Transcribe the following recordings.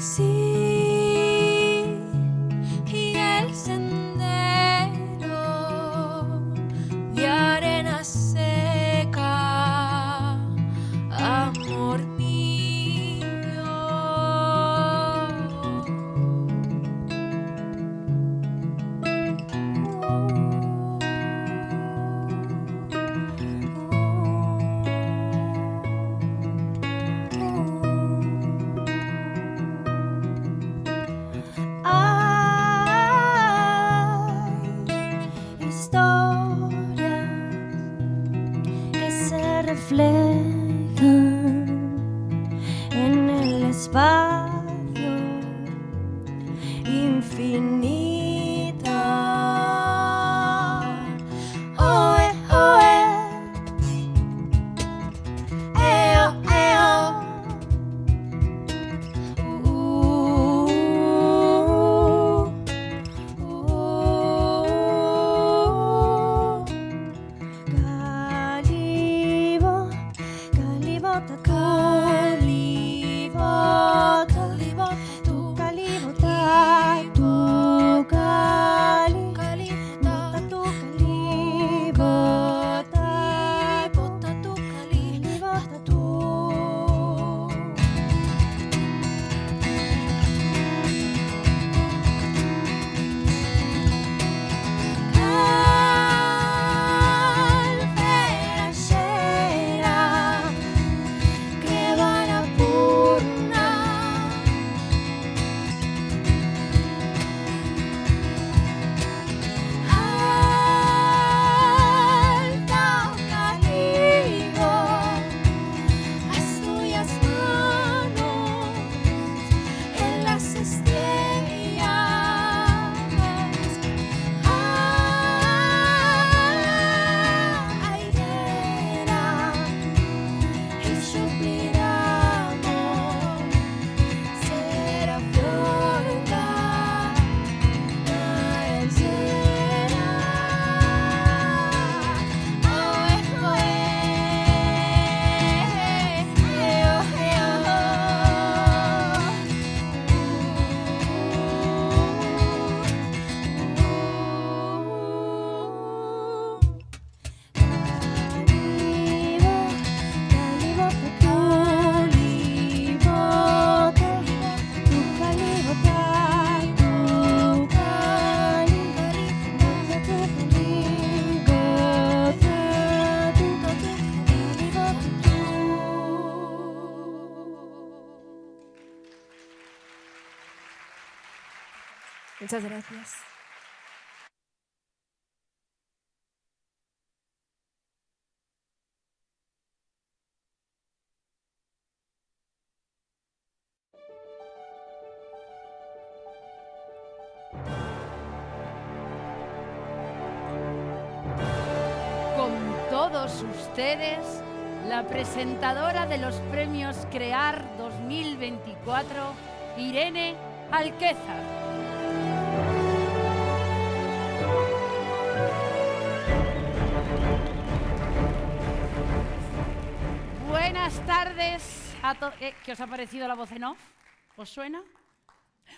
Sigue el sendero de arena seca, amor mío. Reflejan en el espacio infinito. Oe, oe, eo, eo. Muchas gracias. Con todos ustedes, la presentadora de los premios CREAR 2024, Irene Alquézar. Buenas tardes a todos. ¿Qué os ha parecido la voz en off? ¿Os suena?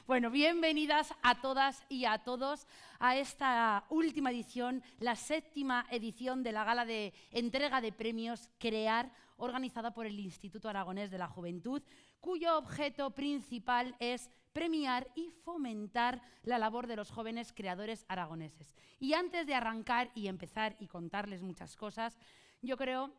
Bueno, bienvenidas a todas y a todos a esta última edición, la 7ª edición de la gala de entrega de premios CREAR, organizada por el Instituto Aragonés de la Juventud, cuyo objeto principal es premiar y fomentar la labor de los jóvenes creadores aragoneses. Y antes de arrancar y empezar y contarles muchas cosas, yo creo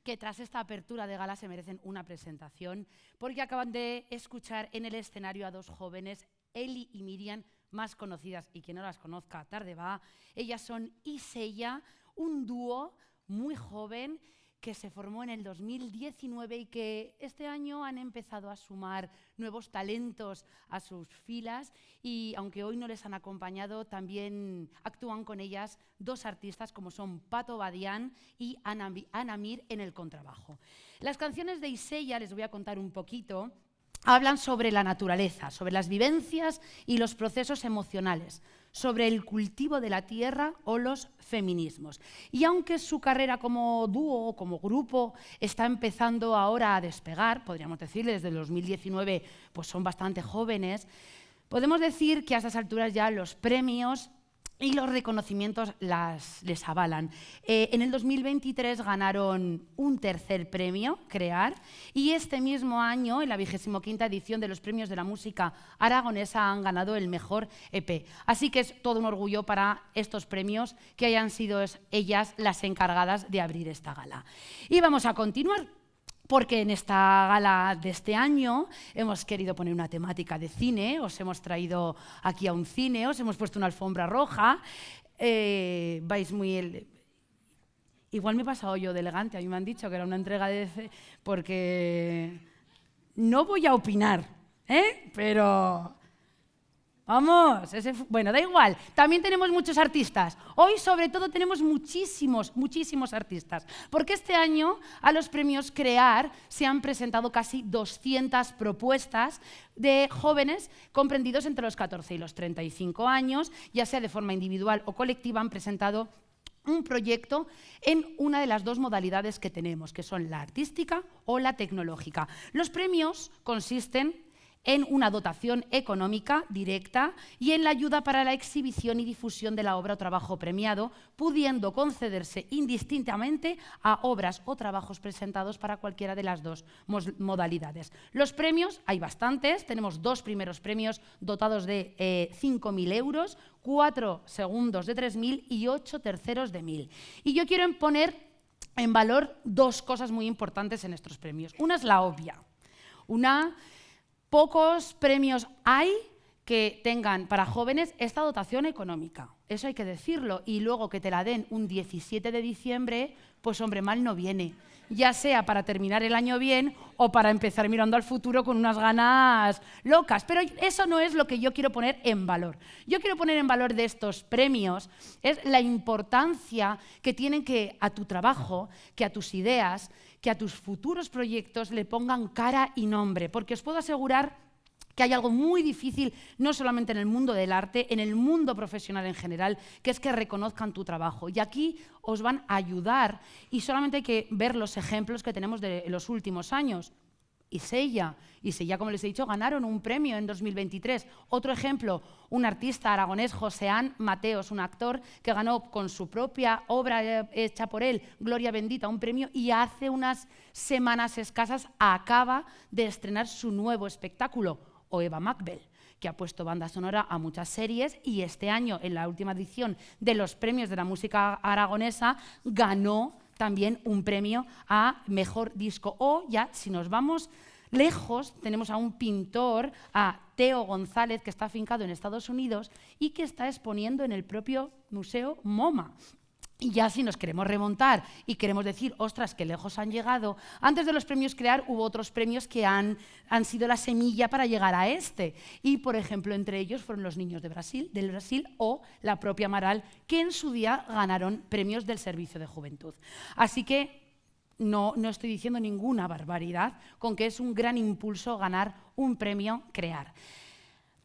que tras esta apertura de gala se merecen una presentación, porque acaban de escuchar en el escenario a dos jóvenes, Eli y Miriam, más conocidas, y quien no las conozca, tarde va. Ellas son Iseya, un dúo muy joven que se formó en el 2019 y que este año han empezado a sumar nuevos talentos a sus filas, y aunque hoy no les han acompañado, también actúan con ellas dos artistas como son Pato Badián y Ana Mir en el contrabajo. Las canciones de Iseya, les voy a contar un poquito, hablan sobre la naturaleza, sobre las vivencias y los procesos emocionales, sobre el cultivo de la tierra o los feminismos. Y aunque su carrera como dúo o como grupo está empezando ahora a despegar, podríamos decir, desde el 2019 pues son bastante jóvenes, podemos decir que a estas alturas ya los premios y los reconocimientos les avalan. En el 2023 ganaron un tercer premio, Crear, y este mismo año, en la 25ª edición de los Premios de la Música Aragonesa, han ganado el mejor EP. Así que es todo un orgullo para estos premios que hayan sido ellas las encargadas de abrir esta gala. Y vamos a continuar, porque en esta gala de este año hemos querido poner una temática de cine, os hemos traído aquí a un cine, os hemos puesto una alfombra roja, vais muy... Igual me he pasado yo de elegante, a mí me han dicho que era una entrega de... porque no voy a opinar, pero... Vamos, bueno, da igual. También tenemos muchos artistas. Hoy, sobre todo, tenemos muchísimos artistas. Porque este año, a los premios Crear, se han presentado casi 200 propuestas de jóvenes comprendidos entre los 14 y los 35 años, ya sea de forma individual o colectiva, han presentado un proyecto en una de las dos modalidades que tenemos, que son la artística o la tecnológica. Los premios consisten en una dotación económica directa y en la ayuda para la exhibición y difusión de la obra o trabajo premiado, pudiendo concederse indistintamente a obras o trabajos presentados para cualquiera de las dos modalidades. Los premios, hay bastantes, tenemos 2 primeros premios dotados de 5.000 euros, 4 segundos de 3.000 y 8 terceros de 1.000. Y yo quiero poner en valor 2 cosas muy importantes en estos premios. Una es la obvia. Pocos premios hay que tengan para jóvenes esta dotación económica. Eso hay que decirlo. Y luego que te la den un 17 de diciembre, pues hombre, mal no viene. Ya sea para terminar el año bien o para empezar mirando al futuro con unas ganas locas. Pero eso no es lo que yo quiero poner en valor. Yo quiero poner en valor de estos premios es la importancia que tienen que a tu trabajo, que a tus ideas, que a tus futuros proyectos le pongan cara y nombre, porque os puedo asegurar que hay algo muy difícil, no solamente en el mundo del arte, en el mundo profesional en general, que es que reconozcan tu trabajo. Y aquí os van a ayudar y solamente hay que ver los ejemplos que tenemos de los últimos años. Isella, como les he dicho, ganaron un premio en 2023. Otro ejemplo, un artista aragonés, Joseán Mateos, un actor que ganó con su propia obra hecha por él, Gloria Bendita, un premio, y hace unas semanas escasas acaba de estrenar su nuevo espectáculo, o Eva Macbel, que ha puesto banda sonora a muchas series y este año, en la última edición de los premios de la música aragonesa, ganó también un premio a Mejor Disco. O ya, si nos vamos lejos, tenemos a un pintor, a Teo González, que está afincado en Estados Unidos y que está exponiendo en el propio Museo MoMA. Y ya si nos queremos remontar y queremos decir, ostras, qué lejos han llegado, antes de los premios Crear hubo otros premios que han sido la semilla para llegar a este. Y, por ejemplo, entre ellos fueron los niños del Brasil o la propia Amaral, que en su día ganaron premios del Servicio de Juventud. Así que no estoy diciendo ninguna barbaridad con que es un gran impulso ganar un premio Crear.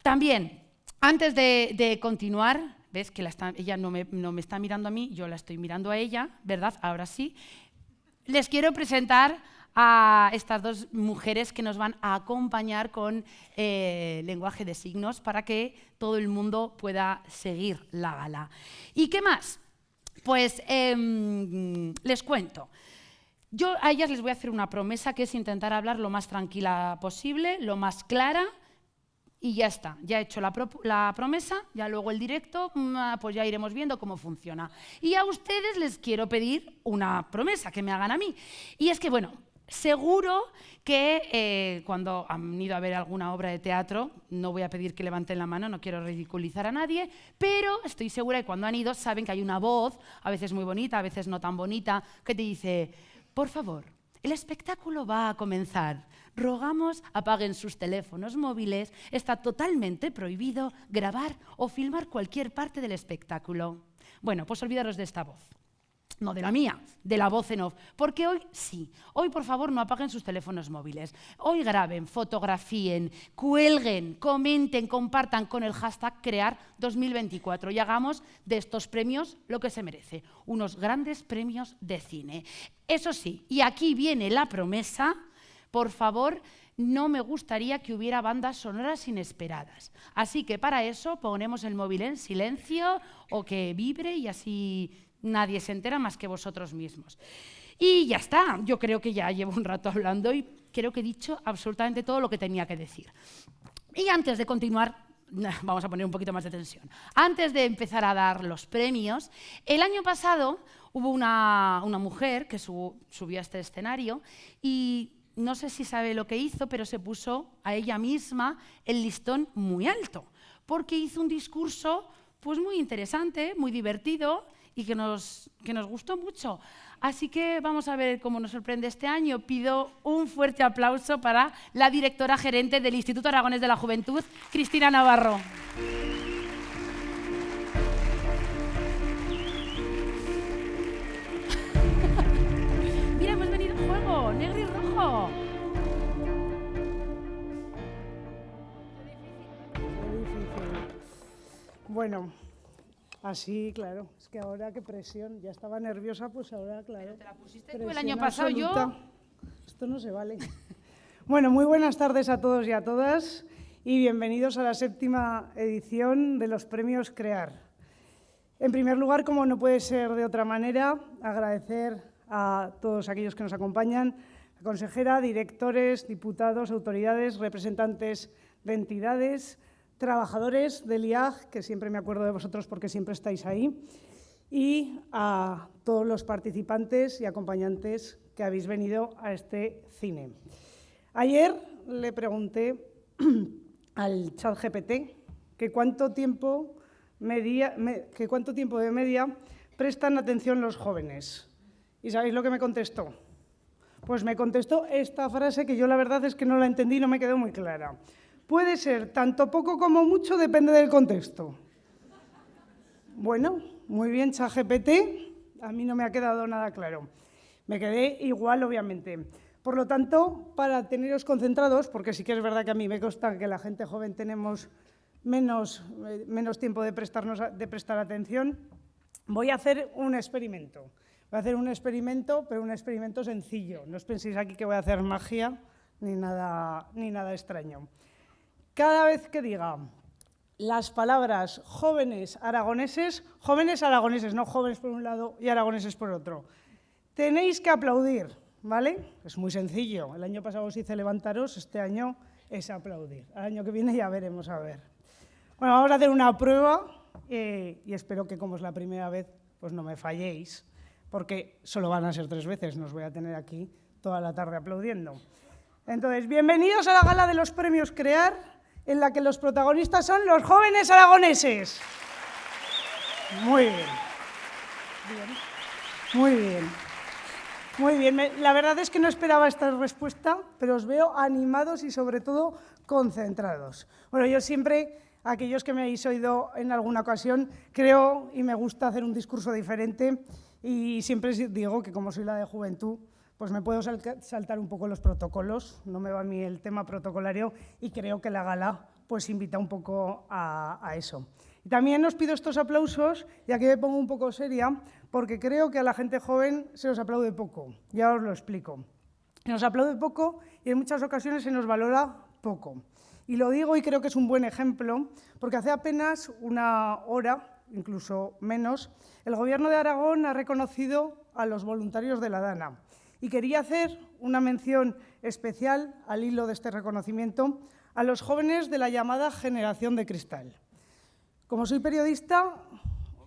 También, antes de continuar, ves que ella no me está mirando a mí, yo la estoy mirando a ella, ¿verdad? Ahora sí. Les quiero presentar a estas 2 mujeres que nos van a acompañar con lenguaje de signos para que todo el mundo pueda seguir la gala. ¿Y qué más? Pues les cuento. Yo a ellas les voy a hacer una promesa, que es intentar hablar lo más tranquila posible, lo más clara. Y ya está, ya he hecho la promesa, ya luego el directo, pues ya iremos viendo cómo funciona. Y a ustedes les quiero pedir una promesa que me hagan a mí. Y es que, bueno, seguro que cuando han ido a ver alguna obra de teatro, no voy a pedir que levanten la mano, no quiero ridiculizar a nadie, pero estoy segura que cuando han ido saben que hay una voz, a veces muy bonita, a veces no tan bonita, que te dice, por favor, el espectáculo va a comenzar. Rogamos apaguen sus teléfonos móviles. Está totalmente prohibido grabar o filmar cualquier parte del espectáculo. Bueno, pues olvidaros de esta voz. No de la mía, de la voz en off. Porque hoy sí, hoy por favor no apaguen sus teléfonos móviles. Hoy graben, fotografíen, cuelguen, comenten, compartan con el hashtag Crear 2024 y hagamos de estos premios lo que se merece, unos grandes premios de cine. Eso sí, y aquí viene la promesa, por favor, no me gustaría que hubiera bandas sonoras inesperadas. Así que para eso ponemos el móvil en silencio o que vibre y así nadie se entera más que vosotros mismos. Y ya está, yo creo que ya llevo un rato hablando y creo que he dicho absolutamente todo lo que tenía que decir. Y antes de continuar, vamos a poner un poquito más de tensión. Antes de empezar a dar los premios, el año pasado hubo una mujer que subió a este escenario y no sé si sabe lo que hizo, pero se puso a ella misma el listón muy alto, porque hizo un discurso pues muy interesante, muy divertido y que nos gustó mucho. Así que vamos a ver cómo nos sorprende este año. Pido un fuerte aplauso para la directora gerente del Instituto Aragonés de la Juventud, Cristina Navarro. Mira, hemos venido en juego, negro y rojo. Bueno, así, claro, es que ahora qué presión, ya estaba nerviosa, pues ahora, claro. Pero te la pusiste tú el año pasado, absoluta. Esto no se vale. Bueno, muy buenas tardes a todos y a todas y bienvenidos a la 7ª edición de los premios Crear. En primer lugar, como no puede ser de otra manera, agradecer a todos aquellos que nos acompañan, la consejera, directores, diputados, autoridades, representantes de entidades, trabajadores del IAG, que siempre me acuerdo de vosotros porque siempre estáis ahí, y a todos los participantes y acompañantes que habéis venido a este cine. Ayer le pregunté al ChatGPT que cuánto tiempo de media prestan atención los jóvenes. ¿Y sabéis lo que me contestó? Pues me contestó esta frase que yo la verdad es que no la entendí y no me quedó muy clara. Puede ser tanto poco como mucho, depende del contexto. Bueno, muy bien, ChatGPT, a mí no me ha quedado nada claro. Me quedé igual, obviamente. Por lo tanto, para teneros concentrados, porque sí que es verdad que a mí me consta que la gente joven tenemos menos tiempo de prestar atención, voy a hacer un experimento. Voy a hacer un experimento, pero un experimento sencillo. No os penséis aquí que voy a hacer magia ni nada extraño. Cada vez que diga las palabras jóvenes aragoneses, no jóvenes por un lado y aragoneses por otro, tenéis que aplaudir, ¿vale? Es muy sencillo. El año pasado os hice levantaros, este año es aplaudir. Al año que viene ya veremos, a ver. Bueno, vamos a hacer una prueba y espero que, como es la primera vez, pues no me falléis, porque solo van a ser 3 veces, no os voy a tener aquí toda la tarde aplaudiendo. Entonces, bienvenidos a la gala de los premios Crear, en la que los protagonistas son los jóvenes aragoneses. Muy bien. Muy bien. Muy bien. La verdad es que no esperaba esta respuesta, pero os veo animados y sobre todo concentrados. Bueno, yo siempre, aquellos que me habéis oído en alguna ocasión, creo y me gusta hacer un discurso diferente y siempre digo que como soy la de juventud, pues me puedo saltar un poco los protocolos, no me va a mí el tema protocolario y creo que la gala pues invita un poco a eso. Y también os pido estos aplausos, ya que me pongo un poco seria, porque creo que a la gente joven se nos aplaude poco, ya os lo explico. Se nos aplaude poco y en muchas ocasiones se nos valora poco. Y lo digo y creo que es un buen ejemplo, porque hace apenas una hora, incluso menos, el Gobierno de Aragón ha reconocido a los voluntarios de la Dana. Y quería hacer una mención especial, al hilo de este reconocimiento, a los jóvenes de la llamada generación de cristal. Como soy periodista,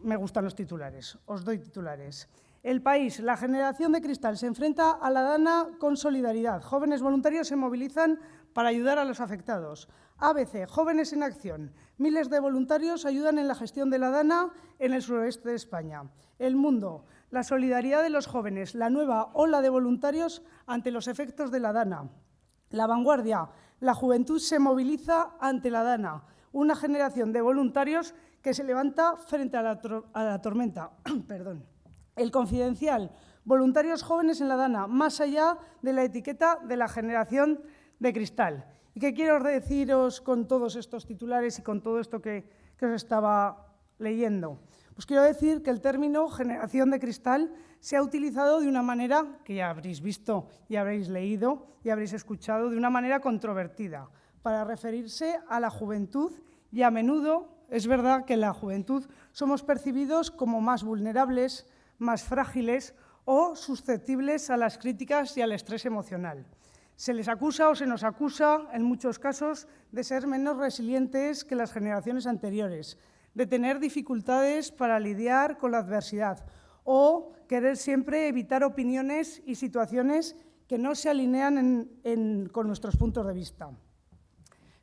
me gustan los titulares, os doy titulares. El País, la generación de cristal se enfrenta a la Dana con solidaridad. Jóvenes voluntarios se movilizan para ayudar a los afectados. ABC, jóvenes en acción. Miles de voluntarios ayudan en la gestión de la Dana en el suroeste de España. El Mundo, la solidaridad de los jóvenes, la nueva ola de voluntarios ante los efectos de la Dana. La Vanguardia, la juventud se moviliza ante la Dana, una generación de voluntarios que se levanta frente a la tormenta. Perdón. El Confidencial, voluntarios jóvenes en la Dana, más allá de la etiqueta de la generación de cristal. ¿Y qué quiero deciros con todos estos titulares y con todo esto que os estaba leyendo? Pues quiero decir que el término generación de cristal se ha utilizado de una manera que ya habréis visto y habréis leído y habréis escuchado, de una manera controvertida, para referirse a la juventud, y a menudo es verdad que en la juventud somos percibidos como más vulnerables, más frágiles o susceptibles a las críticas y al estrés emocional. Se les acusa o se nos acusa, en muchos casos, de ser menos resilientes que las generaciones anteriores, de tener dificultades para lidiar con la adversidad o querer siempre evitar opiniones y situaciones que no se alinean con nuestros puntos de vista.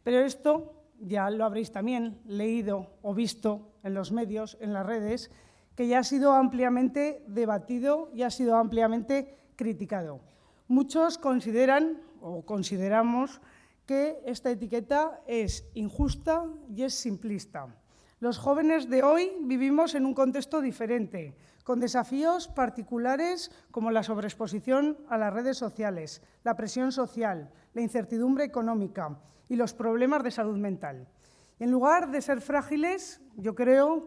Pero esto ya lo habréis también leído o visto en los medios, en las redes, que ya ha sido ampliamente debatido y ha sido ampliamente criticado. Muchos consideran o consideramos que esta etiqueta es injusta y es simplista. Los jóvenes de hoy vivimos en un contexto diferente, con desafíos particulares como la sobreexposición a las redes sociales, la presión social, la incertidumbre económica y los problemas de salud mental. Y en lugar de ser frágiles,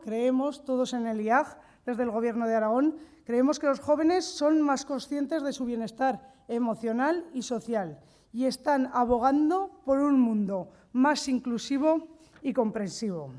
creemos todos en el IAG, desde el Gobierno de Aragón, creemos que los jóvenes son más conscientes de su bienestar emocional y social y están abogando por un mundo más inclusivo y comprensivo.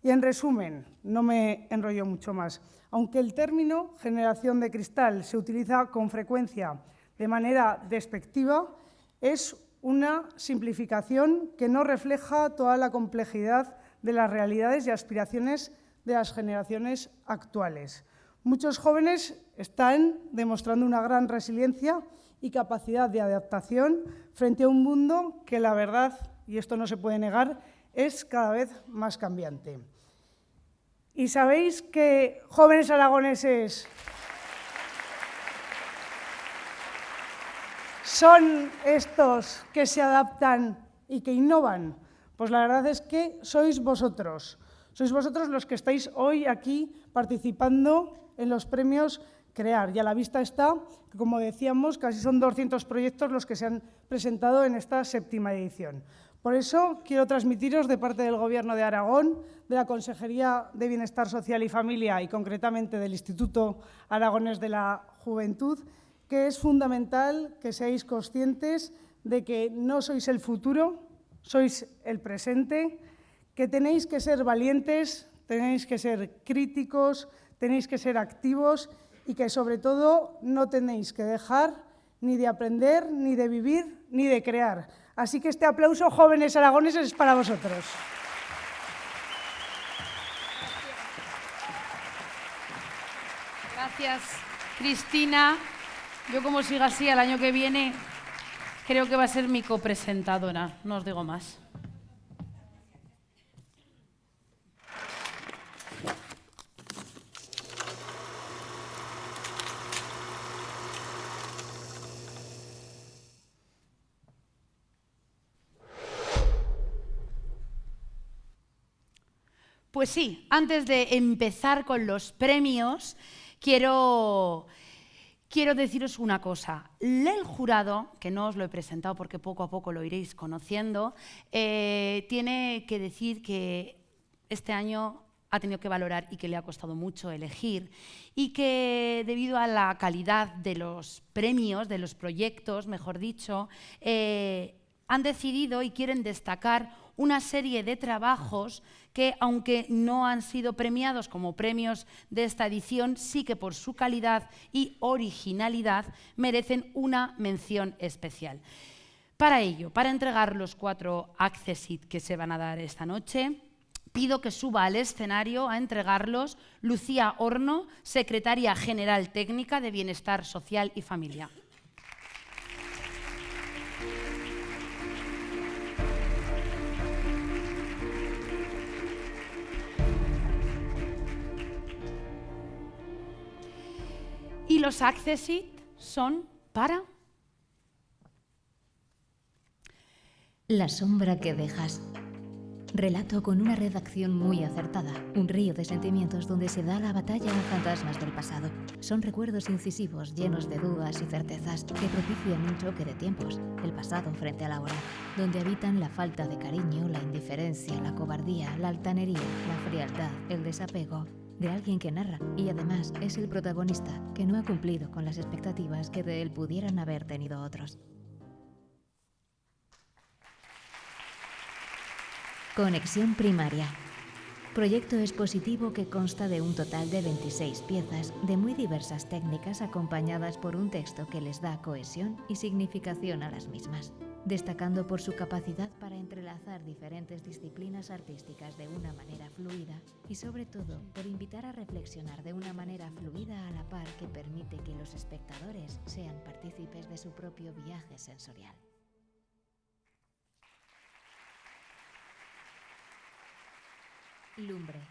Y en resumen, no me enrollo mucho más, aunque el término generación de cristal se utiliza con frecuencia de manera despectiva, es una simplificación que no refleja toda la complejidad de las realidades y aspiraciones de las generaciones actuales. Muchos jóvenes están demostrando una gran resiliencia y capacidad de adaptación frente a un mundo que, la verdad, y esto no se puede negar, es cada vez más cambiante. ¿Y sabéis que jóvenes aragoneses son estos que se adaptan y que innovan? Pues la verdad es que sois vosotros los que estáis hoy aquí participando en los premios CREAR. Y a la vista está que, como decíamos, casi son 200 proyectos los que se han presentado en esta 7ª edición. Por eso quiero transmitiros de parte del Gobierno de Aragón, de la Consejería de Bienestar Social y Familia y concretamente del Instituto Aragonés de la Juventud, que es fundamental que seáis conscientes de que no sois el futuro, sois el presente, que tenéis que ser valientes, tenéis que ser críticos, tenéis que ser activos y que sobre todo no tenéis que dejar ni de aprender, ni de vivir, ni de crear. Así que este aplauso, jóvenes aragoneses, es para vosotros. Gracias, Cristina. Yo, como siga así, el año que viene creo que va a ser mi copresentadora, no os digo más. Pues sí, antes de empezar con los premios, quiero deciros una cosa. El jurado, que no os lo he presentado porque poco a poco lo iréis conociendo, tiene que decir que este año ha tenido que valorar y que le ha costado mucho elegir y que debido a la calidad de los premios, de los proyectos, mejor dicho, han decidido y quieren destacar una serie de trabajos que, aunque no han sido premiados como premios de esta edición, sí que por su calidad y originalidad merecen una mención especial. Para ello, para entregar los 4 Accessit que se van a dar esta noche, pido que suba al escenario a entregarlos Lucía Horno, Secretaria General Técnica de Bienestar Social y Familia. Y los Accessit son para la sombra que dejas. Relato con una redacción muy acertada, un río de sentimientos donde se da la batalla a fantasmas del pasado. Son recuerdos incisivos llenos de dudas y certezas que propician un choque de tiempos, el pasado frente al ahora, donde habitan la falta de cariño, la indiferencia, la cobardía, la altanería, la frialdad, el desapego de alguien que narra y además es el protagonista que no ha cumplido con las expectativas que de él pudieran haber tenido otros. Conexión primaria. Proyecto expositivo que consta de un total de 26 piezas de muy diversas técnicas acompañadas por un texto que les da cohesión y significación a las mismas, destacando por su capacidad para entrelazar diferentes disciplinas artísticas de una manera fluida y sobre todo por invitar a reflexionar de una manera fluida a la par que permite que los espectadores sean partícipes de su propio viaje sensorial. Lumbre.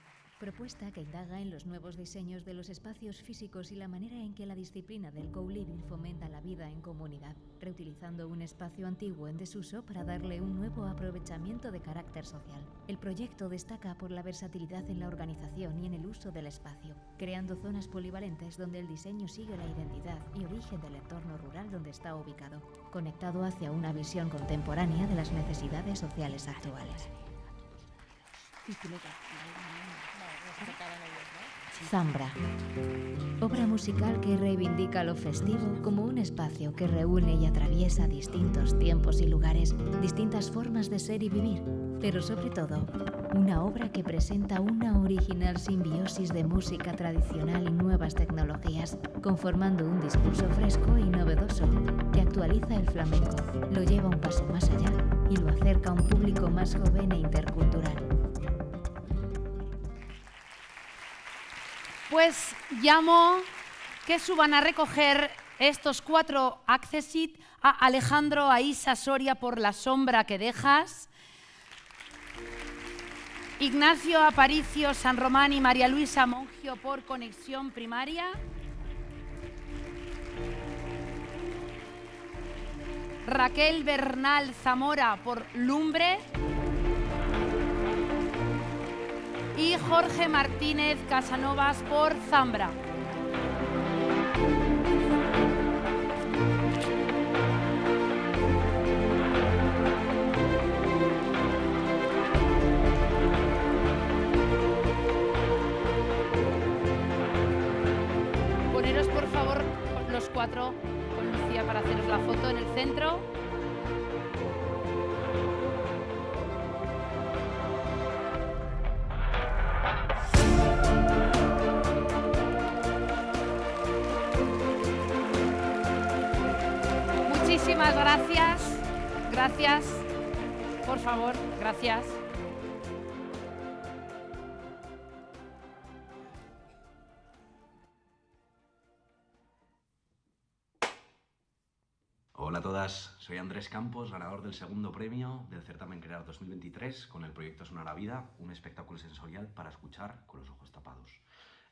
Propuesta que indaga en los nuevos diseños de los espacios físicos y la manera en que la disciplina del co-living fomenta la vida en comunidad, reutilizando un espacio antiguo en desuso para darle un nuevo aprovechamiento de carácter social. El proyecto destaca por la versatilidad en la organización y en el uso del espacio, creando zonas polivalentes donde el diseño sigue la identidad y origen del entorno rural donde está ubicado, conectado hacia una visión contemporánea de las necesidades sociales actuales. Zambra. Obra musical que reivindica lo festivo como un espacio que reúne y atraviesa distintos tiempos y lugares, distintas formas de ser y vivir, pero sobre todo, una obra que presenta una original simbiosis de música tradicional y nuevas tecnologías, conformando un discurso fresco y novedoso que actualiza el flamenco, lo lleva un paso más allá y lo acerca a un público más joven e intercultural. Pues llamo que suban a recoger estos 4 accessit a Alejandro Aisa Soria por La sombra que dejas, Ignacio Aparicio San Román y María Luisa Mongio por Conexión primaria, Raquel Bernal Zamora por Lumbre y Jorge Martínez Casanovas por Zambra. Poneros por favor los 4 con Lucía para haceros la foto en el centro. Muchísimas gracias. Gracias. Por favor, gracias. Hola a todas, soy Andrés Campos, ganador del segundo premio del certamen Crear 2023 con el proyecto Sonar a Vida, un espectáculo sensorial para escuchar con los ojos tapados.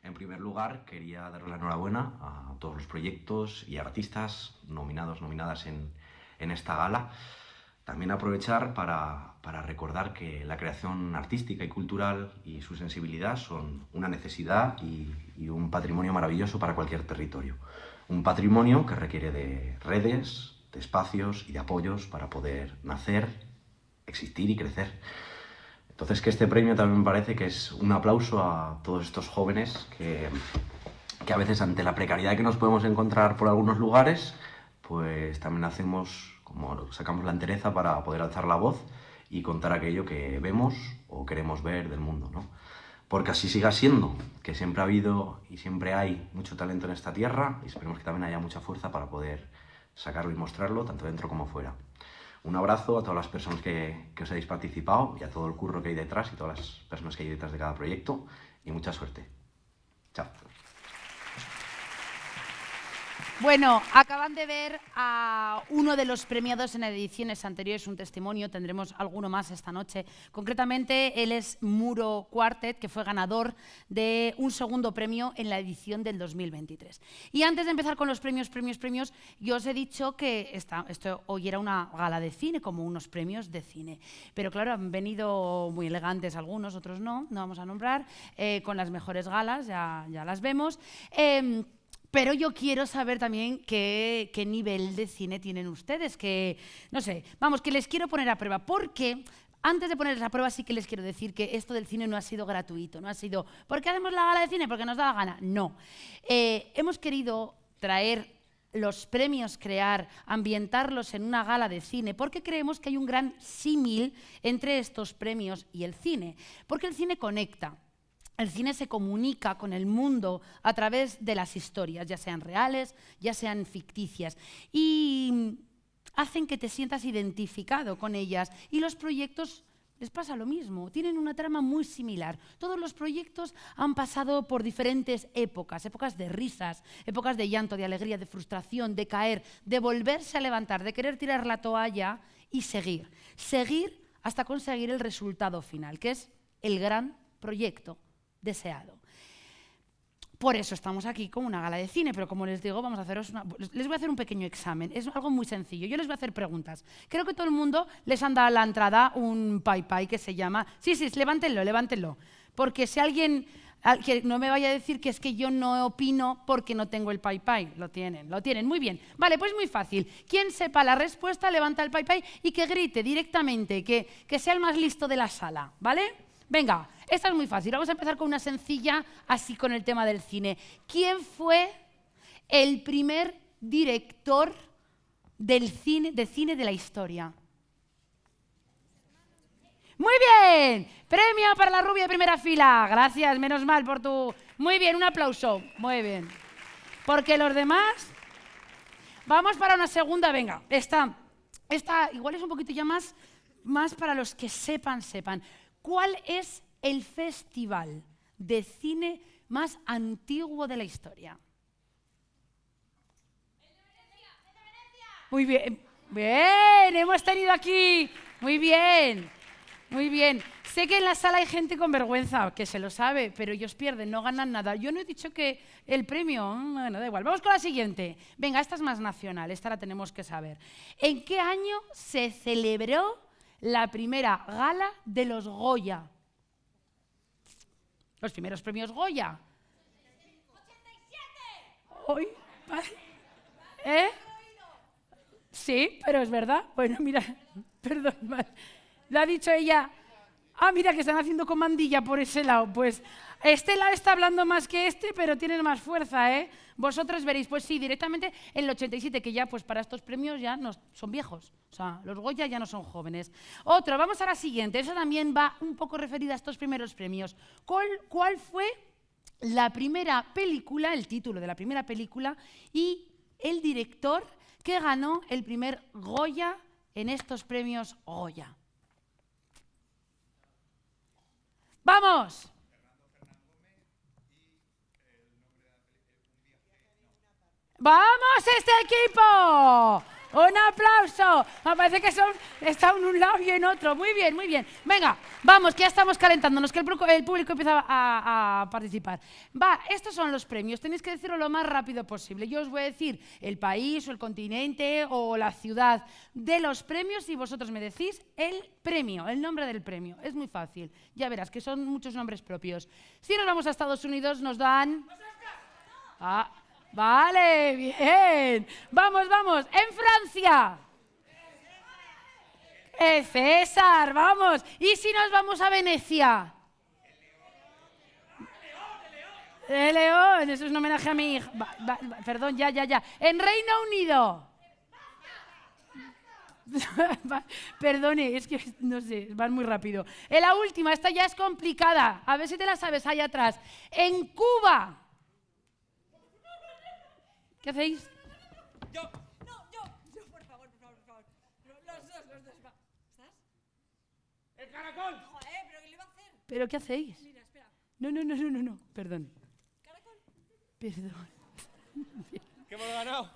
En primer lugar, quería daros la enhorabuena a todos los proyectos y artistas nominadas en esta gala. También aprovechar para recordar que la creación artística y cultural y su sensibilidad son una necesidad y un patrimonio maravilloso para cualquier territorio. Un patrimonio que requiere de redes, de espacios y de apoyos para poder nacer, existir y crecer. Entonces, que este premio también me parece que es un aplauso a todos estos jóvenes que a veces ante la precariedad que nos podemos encontrar por algunos lugares, pues también hacemos, como sacamos la entereza para poder alzar la voz y contar aquello que vemos o queremos ver del mundo, ¿no? Porque así siga siendo, que siempre ha habido y siempre hay mucho talento en esta tierra y esperemos que también haya mucha fuerza para poder sacarlo y mostrarlo, tanto dentro como fuera. Un abrazo a todas las personas que os habéis participado y a todo el curro que hay detrás y todas las personas que hay detrás de cada proyecto y mucha suerte. Chao. Bueno, acaban de ver a uno de los premiados en ediciones anteriores, un testimonio, tendremos alguno más esta noche. Concretamente, él es Muro Quartet, que fue ganador de un segundo premio en la edición del 2023. Y antes de empezar con los premios, yo os he disto que esto hoy era una gala de cine, como unos premios de cine. Pero claro, han venido muy elegantes algunos, otros no vamos a nombrar, con las mejores galas, ya las vemos. Pero yo quiero saber también qué nivel de cine tienen ustedes, que, no sé, vamos, que les quiero poner a prueba, porque antes de ponerles a prueba sí que les quiero decir que esto del cine no ha sido gratuito, no ha sido, ¿por qué hacemos la gala de cine? Porque nos da la gana. No. Hemos querido traer los premios, ambientarlos en una gala de cine, porque creemos que hay un gran símil entre estos premios y el cine, porque el cine conecta. El cine se comunica con el mundo a través de las historias, ya sean reales, ya sean ficticias, y hacen que te sientas identificado con ellas. Y los proyectos les pasa lo mismo, tienen una trama muy similar. Todos los proyectos han pasado por diferentes épocas, épocas de risas, épocas de llanto, de alegría, de frustración, de caer, de volverse a levantar, de querer tirar la toalla y seguir hasta conseguir el resultado final, que es el gran proyecto deseado. Por eso estamos aquí con una gala de cine, pero como les digo, les voy a hacer un pequeño examen. Es algo muy sencillo. Yo les voy a hacer preguntas. Creo que todo el mundo les han dado a la entrada un pai que se llama... Sí, levántenlo. Porque si alguien que no me vaya a decir que es que yo no opino porque no tengo el pai. Lo tienen. Muy bien. Vale, pues muy fácil. Quien sepa la respuesta, levanta el pai y que grite directamente, que sea el más listo de la sala, ¿vale? Venga, esta es muy fácil. Vamos a empezar con una sencilla, así con el tema del cine. ¿Quién fue el primer director de cine de la historia? Muy bien, premio para la rubia de primera fila. Gracias, menos mal por tu... Muy bien, un aplauso. Muy bien. Porque los demás... Vamos para una segunda, venga. Esta igual es un poquito ya más para los que sepan. ¿Cuál es el festival de cine más antiguo de la historia? ¡El de Venecia! Muy bien, hemos tenido aquí. Muy bien. Sé que en la sala hay gente con vergüenza, que se lo sabe, pero ellos pierden, no ganan nada. Yo no he dicho que el premio, bueno, da igual. Vamos con la siguiente. Venga, esta es más nacional, esta la tenemos que saber. ¿En qué año se celebró la primera gala de los Goya? Los primeros premios Goya. 87. Hoy, ¿vale? Sí, pero es verdad. Bueno, mira, perdón, vale. Lo ha dicho ella. Mira que están haciendo comandilla por ese lado. Pues este lado está hablando más que este, pero tienen más fuerza, ¿eh? Vosotros veréis, pues sí, directamente en el 87, que ya pues para estos premios ya no son viejos. O sea, los Goya ya no son jóvenes. Otro, vamos a la siguiente. Esa también va un poco referida a estos primeros premios. ¿Cuál fue la primera película, el título de la primera película y el director que ganó el primer Goya en estos premios Goya? ¡Vamos! ¡Vamos, este equipo! ¡Un aplauso! Me parece que están en un lado y en otro. Muy bien. Venga, vamos, que ya estamos calentándonos, que el público empieza a participar. Estos son los premios. Tenéis que decirlo lo más rápido posible. Yo os voy a decir el país o el continente o la ciudad de los premios y vosotros me decís el premio, el nombre del premio. Es muy fácil. Ya verás que son muchos nombres propios. Si nos vamos a Estados Unidos nos dan... Vale, bien. Vamos. En Francia. César, vamos. ¿Y si nos vamos a Venecia? El León, eso es un homenaje a mi hija. Perdón, ya. En Reino Unido. Perdone, es que no sé, van muy rápido. En la última, esta ya es complicada. A ver si te la sabes ahí atrás. En Cuba. ¿Qué hacéis? Yo, por favor. Los dos. ¿Estás? ¡El caracol! Joder, pero ¿qué le iba a hacer? ¿Pero qué hacéis? Mira, espera. No, perdón. ¿Caracol? Perdón. ¿Qué hemos ganado?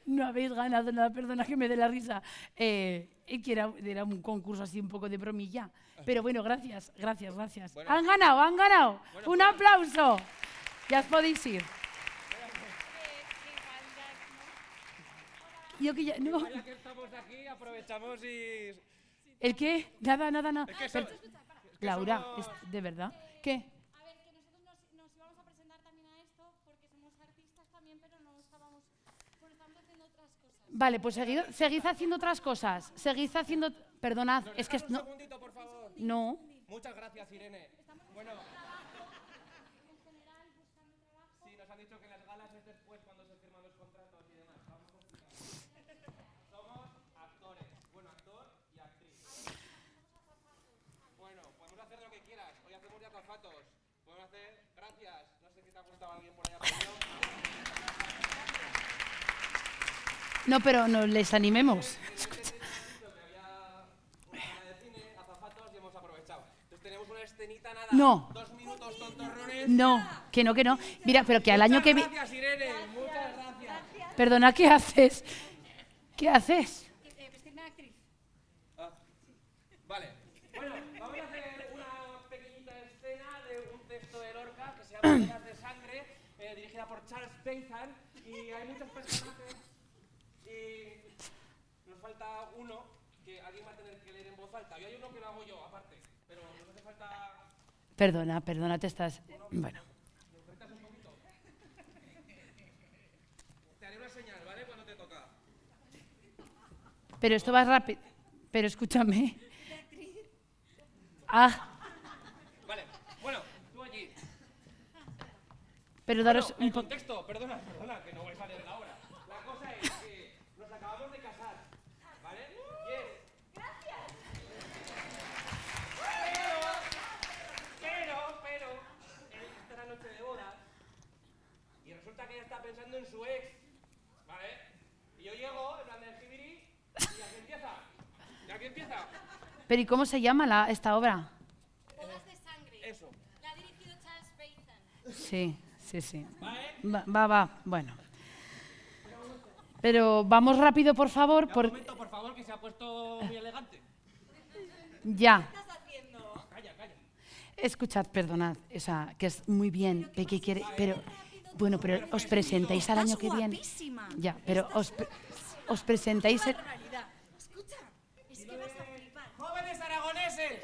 No habéis ganado nada, perdona que me dé la risa. Que era un concurso así un poco de bromilla. Pero bueno, gracias. Bueno. Han ganado. Bueno, Un pues. aplauso. Ya os podéis ir. Yo que ya, no. Ya que estamos aquí, aprovechamos y... ¿El qué? Nada. Es que Pero- Laura, ¿de verdad? ¿Qué? A ver, que nosotros nos íbamos a presentar también a esto porque somos artistas también, pero no estábamos, bueno, estamos haciendo otras cosas. Vale, pues seguid haciendo otras cosas. Seguid haciendo... Perdonad, ¿Nos es que... dejas un No. segundito, por favor? No. Muchas gracias, Irene. Bueno. Sí, nos han dicho que las galas es después cuando se firman los contratos y demás. Vamos a explicar. Somos actores. Bueno, actor y actriz. Bueno, podemos hacer lo que quieras. Hoy hacemos de azafatos. Podemos hacer... Gracias. No sé si te ha gustado alguien por allá, pero yo... No, pero no les animemos. No. 2 minutos, tontorrones. No, que no. Mira, pero que al año que viene... Gracias, Irene. Muchas gracias. Perdona, ¿qué haces? ¿Qué haces? Vestirme de actriz. Vale. Bueno, vamos a hacer una pequeñita escena de un texto de Lorca que se llama Bodas de Sangre, dirigida por Charles Payton. Y hay muchos personajes. Y nos falta uno que alguien va a tener que leer en voz alta. Y hay uno que lo hago yo, aparte. Pero nos hace falta... Perdona, te estás... Bueno. Te haré una señal, ¿vale? Cuando te toca. Pero esto va rápido. Pero escúchame. Ah, Vale. Bueno, tú allí. pero daros Bueno, un el poco... contexto, perdona, que no vais a leer la obra. La cosa es que nos acabamos de casar, ¿vale? Y es... Pero, esta es la noche de bodas y resulta que ella está pensando en su ex, ¿vale? Y yo llego, en plan del jibiri, y aquí empieza. Pero ¿y cómo se llama esta obra? Bodas de sangre. Eso. La ha dirigido Charles Payton. Sí. ¿Vale? Va, bueno. Pero vamos rápido, por favor, Un momento, por favor, que se ha puesto muy elegante. Ya. ¿Qué estás haciendo? Calla. Escuchad, perdonad, o sea, que es muy bien, que quiere, pero bueno, pero os presentáis al año que viene. Guapísima. Ya, pero os presentáis el... Barbaridad. Escucha, es que vas a flipar. ¡Jóvenes aragoneses!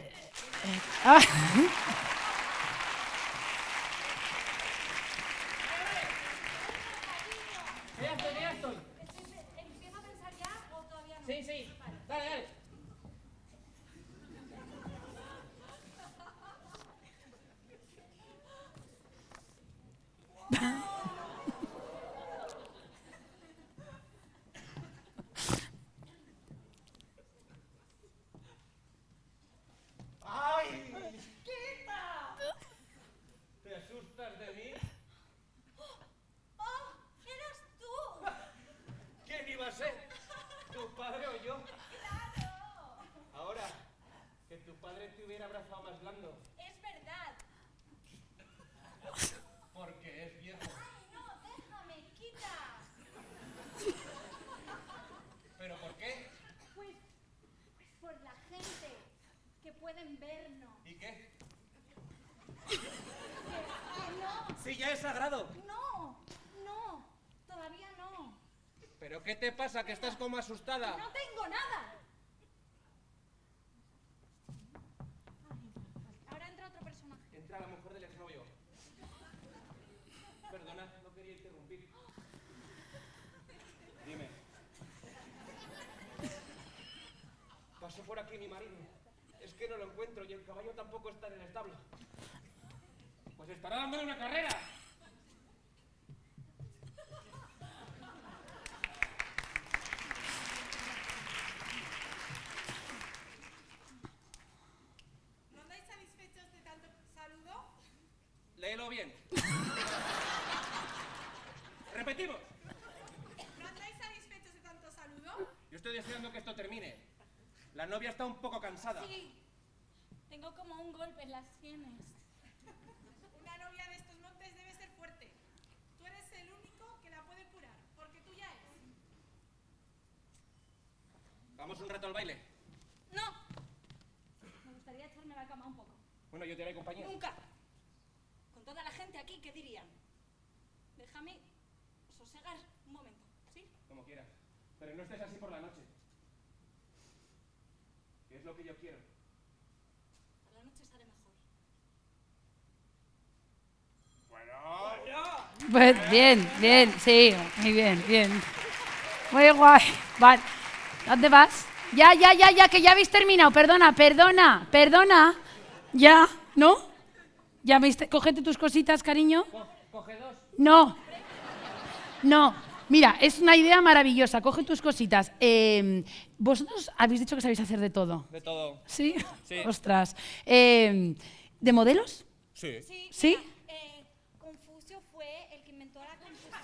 Ah, Ya estoy. ¿Empieza a pensar ya o todavía no? Sí. Dale. ¡Ay! ¡Quita! ¿Te asustas de mí? ¡Oh! ¡Eras tú! ¿Quién iba a ser? ¿Tu padre o yo? ¡Claro! Ahora, que tu padre te hubiera abrazado más blando, Es verdad. porque es viejo. ¡Ay, no! ¡Déjame! ¡Quita! ¿Pero por qué? Pues por la gente que pueden vernos. ¿Y qué? No, ¡Sí, ya es sagrado! no, todavía no. ¿Pero qué te pasa? Que estás como asustada. No tengo nada. Ahora entra otro personaje. Entra la mujer del exnovio. Perdona, no quería interrumpir. Dime. Pasó por aquí mi marido. Es que no lo encuentro y el caballo tampoco está en el establo. Pues estará dándole una carrera. ¿No andáis satisfechos de tanto saludo? Léelo bien. Repetimos. ¿No andáis satisfechos de tanto saludo? Yo estoy deseando que esto termine. La novia está un poco cansada. Sí, tengo como un golpe en las sienes. Una novia de estos montes debe ser fuerte. Tú eres el único ¿Vamos un rato al baile? No. Me gustaría echarme a la cama un poco. Bueno, yo te haré compañía. Nunca. Con toda la gente aquí, ¿qué dirían? Déjame sosegar un momento, ¿sí? Como quieras. Pero no estés así por la noche. Que es lo que yo quiero. Por la noche estaré mejor. Bueno. Pues bien, sí, muy bien. Muy guay. Vale. ¿Dónde vas? Ya, que ya habéis terminado. Perdona. Ya, ¿no? Ya cógete tus cositas, cariño. Coge dos. No. Mira, es una idea maravillosa. Coge tus cositas. Vosotros habéis dicho que sabéis hacer de todo. De todo. ¿Sí? Sí. Ostras. ¿De modelos? Sí. ¿Sí? Mira, Confucio fue el que inventó la confusión.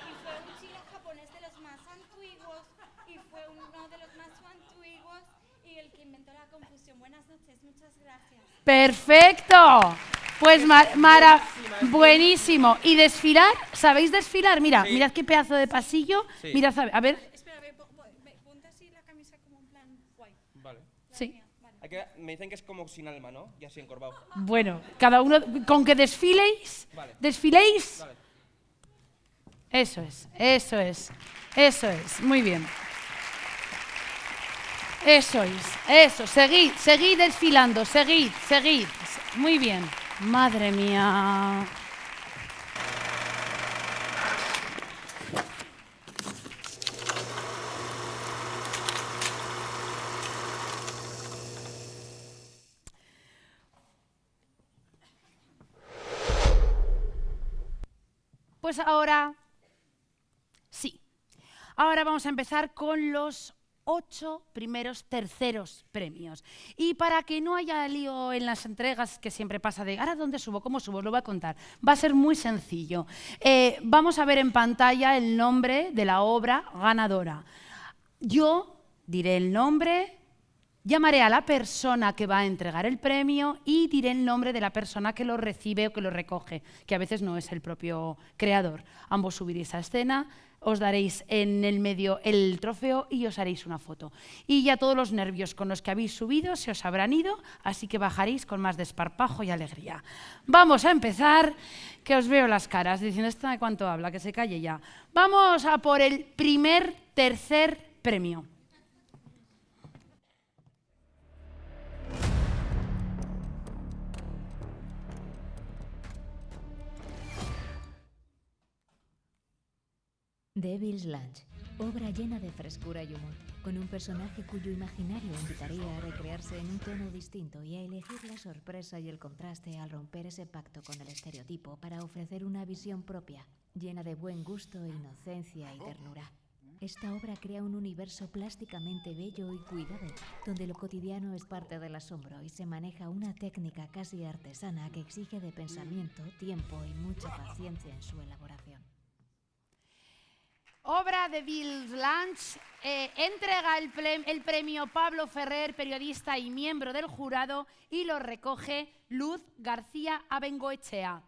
Y fue un chino japonés de los más antiguos. Y fue uno de los más antiguos. Y el que inventó la confusión. Buenas noches, muchas gracias. ¡Perfecto! Pues buenísimo. ¿Y desfilar? ¿Sabéis desfilar? Mira, Sí. mirad qué pedazo de pasillo. Sí. Mirad, a ver. Espera, ponte así la camisa como en plan guay. Vale. Sí. Vale. Me dicen que es como sin alma, ¿no? Y así encorvado. Bueno, cada uno, con que desfiléis. Vale. ¿Desfiléis? Vale. Eso es. Muy bien. Eso. Seguid desfilando, seguid. Muy bien. Madre mía. Pues ahora, sí. Ahora vamos a empezar con los 8 primeros terceros premios. Y para que no haya lío en las entregas, que siempre pasa de ¿ahora dónde subo? ¿Cómo subo? Os lo voy a contar. Va a ser muy sencillo. Vamos a ver en pantalla el nombre de la obra ganadora. Yo diré el nombre, llamaré a la persona que va a entregar el premio y diré el nombre de la persona que lo recibe o que lo recoge, que a veces no es el propio creador. Ambos subiréis a escena, os daréis en el medio el trofeo y os haréis una foto. Y ya todos los nervios con los que habéis subido se os habrán ido, así que bajaréis con más desparpajo y alegría. Vamos a empezar, que os veo las caras, diciendo ¿esta de cuánto habla? Que se calle ya. Vamos a por el tercer premio. Devil's Lunch, obra llena de frescura y humor, con un personaje cuyo imaginario invitaría a recrearse en un tono distinto y a elegir la sorpresa y el contraste al romper ese pacto con el estereotipo para ofrecer una visión propia, llena de buen gusto, inocencia y ternura. Esta obra crea un universo plásticamente bello y cuidado, donde lo cotidiano es parte del asombro y se maneja una técnica casi artesana que exige de pensamiento, tiempo y mucha paciencia en su elaboración. Obra de Devil's Lunch, entrega el premio Pablo Ferrer, periodista y miembro del jurado, y lo recoge Luz García Abengoechea.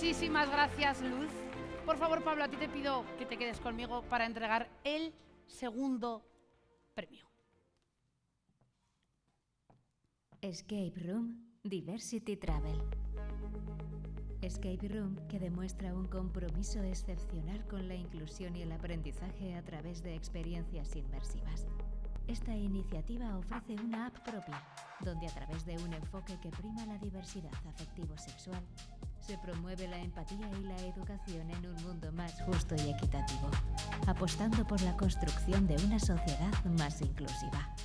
Muchísimas gracias, Luz. Por favor, Pablo, a ti te pido que te quedes conmigo para entregar el segundo premio. Escape Room Diversity Travel. Escape Room que demuestra un compromiso excepcional con la inclusión y el aprendizaje a través de experiencias inmersivas. Esta iniciativa ofrece una app propia, donde a través de un enfoque que prima la diversidad afectivo-sexual, se promueve la empatía y la educación en un mundo más justo y equitativo, apostando por la construcción de una sociedad más inclusiva.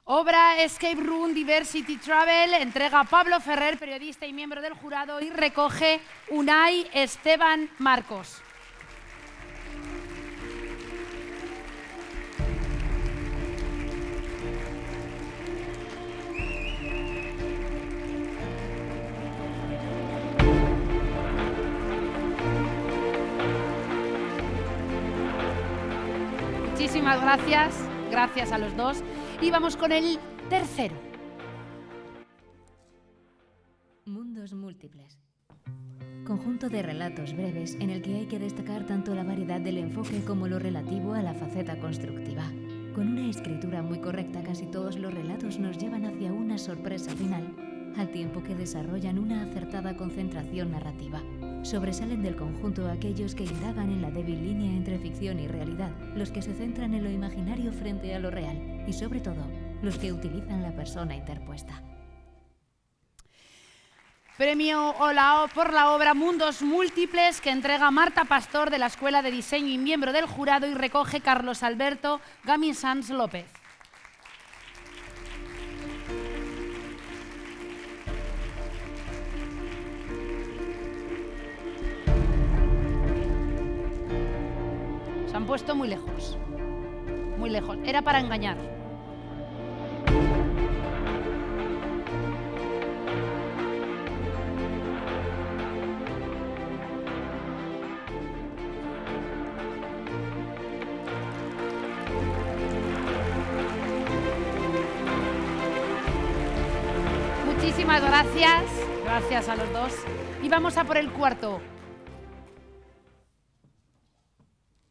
Obra Escape Room Diversity Travel, entrega Pablo Ferrer, periodista y miembro del jurado, y recoge Unai Esteban Marcos. Muchísimas gracias. Gracias a los dos. Y vamos con el tercero. Mundos múltiples. Conjunto de relatos breves en el que hay que destacar tanto la variedad del enfoque como lo relativo a la faceta constructiva. Con una escritura muy correcta, casi todos los relatos nos llevan hacia una sorpresa final, al tiempo que desarrollan una acertada concentración narrativa. Sobresalen del conjunto aquellos que indagan en la débil línea entre ficción y realidad, los que se centran en lo imaginario frente a lo real y, sobre todo, los que utilizan la persona interpuesta. Premio por la obra Mundos Múltiples que entrega Marta Pastor de la Escuela de Diseño y miembro del jurado y recoge Carlos Alberto Gami-Sanz López. Se han puesto muy lejos. Muy lejos. Era para engañar. Muchísimas gracias. Gracias a los dos. Y vamos a por el cuarto.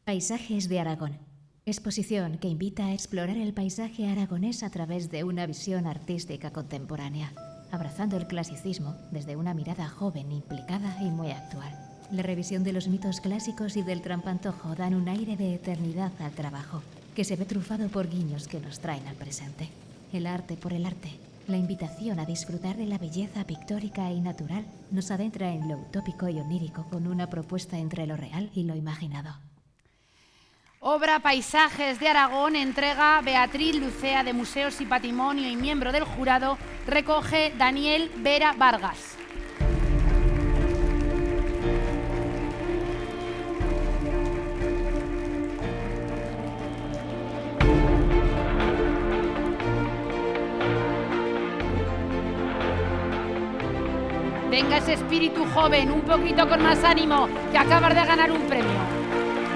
Paisajes de Aragón. Exposición que invita a explorar el paisaje aragonés a través de una visión artística contemporánea, abrazando el clasicismo desde una mirada joven, implicada y muy actual. La revisión de los mitos clásicos y del trampantojo dan un aire de eternidad al trabajo, que se ve trufado por guiños que nos traen al presente. El arte por el arte, la invitación a disfrutar de la belleza pictórica y natural, nos adentra en lo utópico y onírico con una propuesta entre lo real y lo imaginado. Obra Paisajes de Aragón, entrega Beatriz Lucea de Museos y Patrimonio y miembro del jurado, recoge Daniel Vera Vargas. Venga ese espíritu joven, un poquito con más ánimo, que acabas de ganar un premio.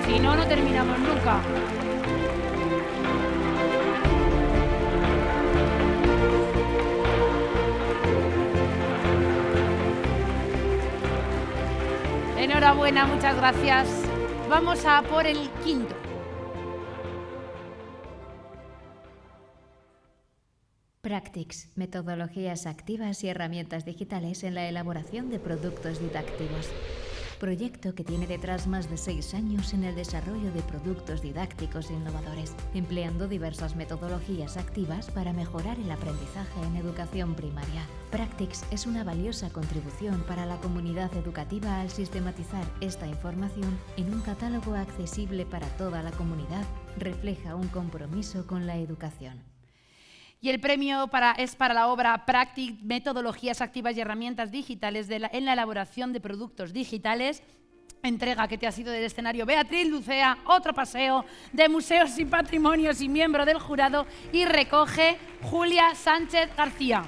Si no, no terminamos nunca. Enhorabuena, muchas gracias. Vamos a por el quinto. Practics, metodologías activas y herramientas digitales en la elaboración de productos didácticos. Proyecto que tiene detrás más de 6 años en el desarrollo de productos didácticos innovadores, empleando diversas metodologías activas para mejorar el aprendizaje en educación primaria. Practics es una valiosa contribución para la comunidad educativa al sistematizar esta información en un catálogo accesible para toda la comunidad. Refleja un compromiso con la educación. Y el premio es para la obra Practics, metodologías activas y herramientas digitales en la elaboración de productos digitales. Entrega que te ha sido del escenario Beatriz Lucea, otro paseo de Museos y Patrimonios y miembro del jurado, y recoge Julia Sánchez García.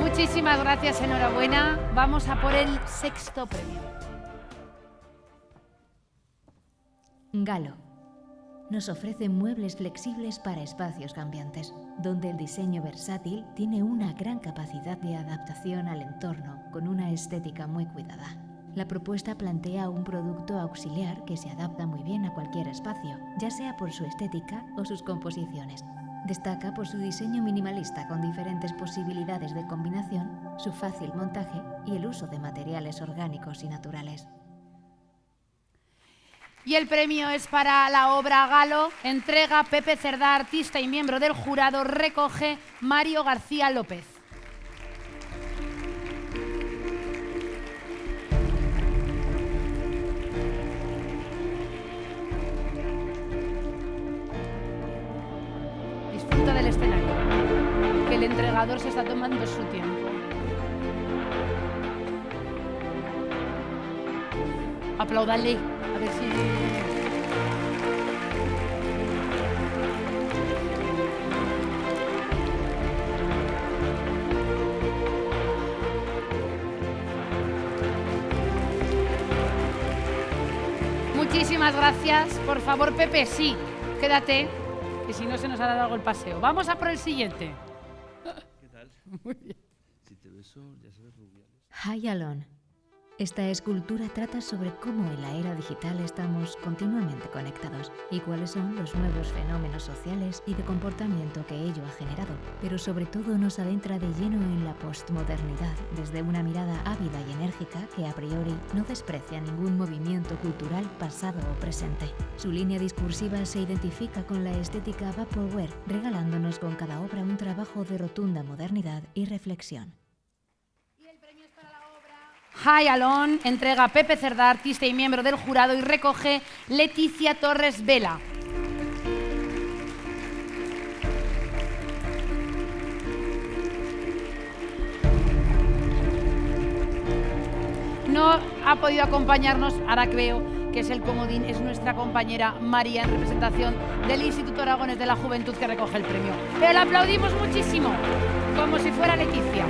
Muchísimas gracias, enhorabuena. Vamos a por el sexto premio. Galo. Nos ofrece muebles flexibles para espacios cambiantes, donde el diseño versátil tiene una gran capacidad de adaptación al entorno, con una estética muy cuidada. La propuesta plantea un producto auxiliar que se adapta muy bien a cualquier espacio, ya sea por su estética o sus composiciones. Destaca por su diseño minimalista con diferentes posibilidades de combinación, su fácil montaje y el uso de materiales orgánicos y naturales. Y el premio es para la obra Galo, entrega Pepe Cerdá, artista y miembro del jurado, recoge Mario García López. navegador se está tomando su tiempo. Apláudale, a ver si... Muchísimas gracias. Por favor, Pepe, sí, quédate, que si no se nos hará largo el paseo. Vamos a por el siguiente. ¿Qué tal? Muy bien. Si te beso, ya sabes, Rubiales. Hyalon. Esta escultura trata sobre cómo en la era digital estamos continuamente conectados y cuáles son los nuevos fenómenos sociales y de comportamiento que ello ha generado, pero sobre todo nos adentra de lleno en la postmodernidad desde una mirada ávida y enérgica que a priori no desprecia ningún movimiento cultural pasado o presente. Su línea discursiva se identifica con la estética vaporware, regalándonos con cada obra un trabajo de rotunda modernidad y reflexión. Hyalon entrega a Pepe Cerdá, artista y miembro del jurado, y recoge Leticia Torres Vela. No ha podido acompañarnos, ahora que veo que es el comodín, es nuestra compañera María en representación del Instituto Aragones de la Juventud que recoge el premio. Pero la aplaudimos muchísimo, como si fuera Leticia.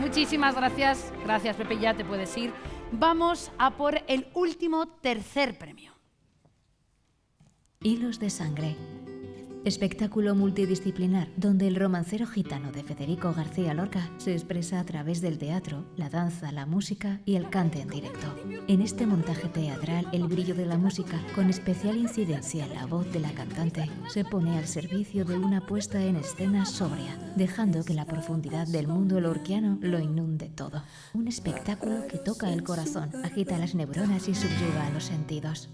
Muchísimas gracias. Gracias, Pepe, ya te puedes ir. Vamos a por el último tercer premio. Hilos de sangre. Espectáculo multidisciplinar donde el romancero gitano de Federico García Lorca se expresa a través del teatro, la danza, la música y el cante en directo. En este montaje teatral, el brillo de la música, con especial incidencia en la voz de la cantante, se pone al servicio de una puesta en escena sobria, dejando que la profundidad del mundo lorquiano lo inunde todo. Un espectáculo que toca el corazón, agita las neuronas y subyuga a los sentidos.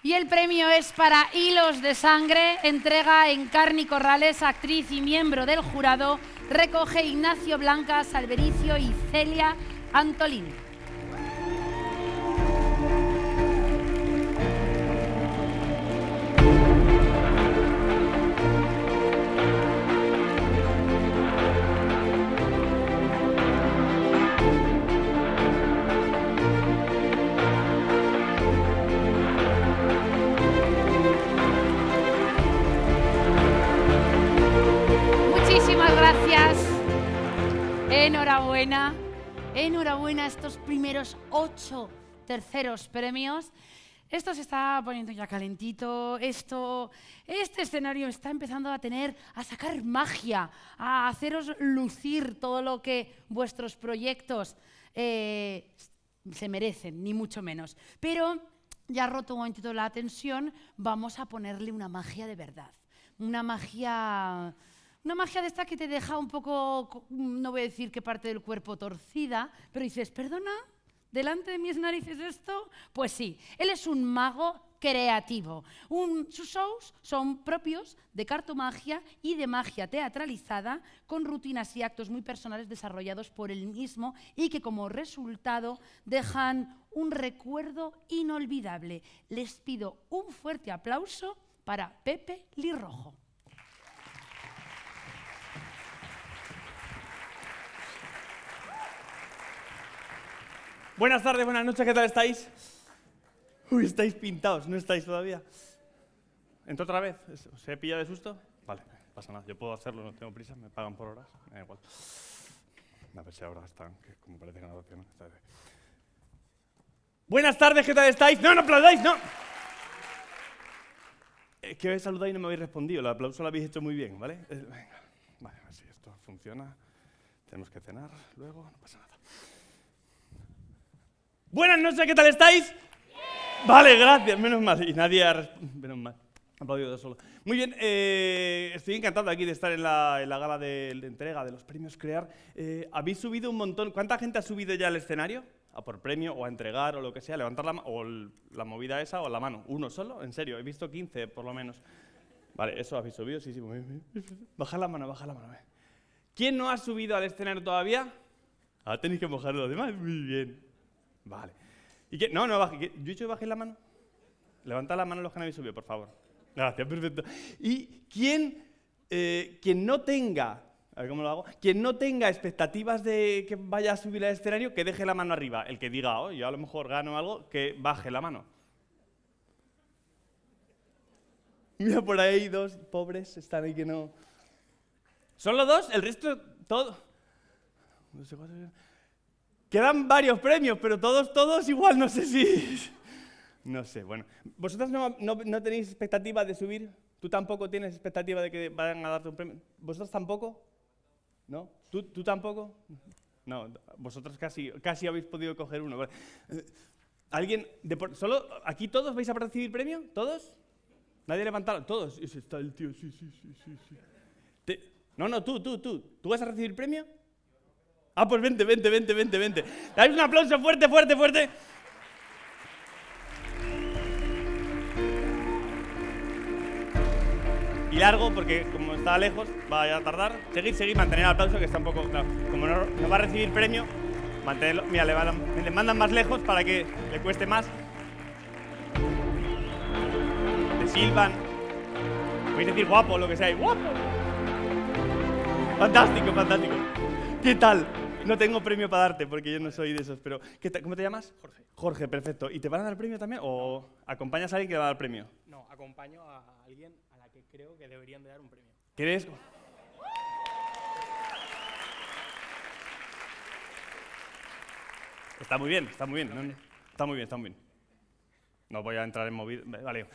Y el premio es para Hilos de Sangre, entrega Encarni Corrales, actriz y miembro del jurado, recoge Ignacio Blancas, Albericio y Celia Antolín. Gracias. Enhorabuena. Enhorabuena a estos primeros 8 terceros premios. Esto se está poniendo ya calentito. Este escenario está empezando a sacar magia, a haceros lucir todo lo que vuestros proyectos se merecen, ni mucho menos. Pero ya roto un momentito la tensión, vamos a ponerle una magia de verdad. Una magia de esta que te deja un poco, no voy a decir qué parte del cuerpo torcida, pero dices, ¿perdona? ¿Delante de mis narices esto? Pues sí, él es un mago creativo. Sus shows son propios de cartomagia y de magia teatralizada, con rutinas y actos muy personales desarrollados por él mismo y que como resultado dejan un recuerdo inolvidable. Les pido un fuerte aplauso para Pepe Lirrojo. Buenas tardes, buenas noches, ¿qué tal estáis? Uy, estáis pintados, ¿no estáis todavía? ¿Entro otra vez? ¿Os he pillado de susto? Vale, no pasa nada, yo puedo hacerlo, no tengo prisa, me pagan por horas, me da igual. A ver si ahora están, que como parece que no hacen. Buenas tardes, ¿qué tal estáis? ¡No, no aplaudáis, no! Es que os he saludado y no me habéis respondido, el aplauso lo habéis hecho muy bien, ¿vale? Venga, vale, a ver si esto funciona. Tenemos que cenar luego, no pasa nada. Buenas noches, ¿qué tal estáis? ¡Bien! Vale, gracias, menos mal. Y nadie ha menos mal. Aplaudido solo. Muy bien, estoy encantado aquí de estar en la gala de entrega de los premios Crear. Habéis subido un montón. ¿Cuánta gente ha subido ya al escenario? A por premio o a entregar o lo que sea, levantar la mano, o la movida esa o la mano. ¿Uno solo? En serio, he visto 15 por lo menos. Vale, ¿eso habéis subido? Sí, sí. Bajad la mano, bajad la mano. ¿Quién no ha subido al escenario todavía? Tenéis que mojar los demás. Muy bien. Vale. ¿Y qué? No, bajé. ¿Yo he dicho que bajéis la mano? Levantad la mano los que no habéis subido, por favor. Gracias, perfecto. Y quien no tenga, a ver cómo lo hago, quien no tenga expectativas de que vaya a subir al escenario, que deje la mano arriba. El que diga, oh, yo a lo mejor gano algo, que baje la mano. Mira, por ahí dos pobres están ahí que no... ¿Solo dos? ¿El resto todo? No sé cuántos... Quedan varios premios, pero todos igual, no sé si... No sé, bueno. ¿Vosotras no tenéis expectativa de subir? ¿Tú tampoco tienes expectativa de que vayan a darte un premio? ¿Vosotros tampoco? ¿No? ¿Tú tampoco? No, vosotros casi habéis podido coger uno. Vale. ¿Alguien? ¿Solo aquí todos vais a recibir premio? ¿Todos? ¿Nadie levanta? Todos. Ese está el tío, sí. No, tú. ¿Tú vas a recibir premio? Ah, pues vente. Dais un aplauso fuerte. Y largo, porque como está lejos, va a tardar. Seguid, mantener el aplauso, que está un poco... Claro, como no va a recibir premio, mantenerlo. Mira, le mandan más lejos para que le cueste más. Le silban. Podéis decir guapo, lo que sea. ¡Guapo! Fantástico. ¿Qué tal? No tengo premio para darte, porque yo no soy de esos, pero... ¿Cómo te llamas? Jorge, perfecto. ¿Y te van a dar premio también? ¿O acompañas a alguien que le va a dar premio? No, acompaño a alguien a la que creo que deberían de dar un premio. ¿Quieres? Está muy bien. Está muy bien. No voy a entrar en movido. Vale.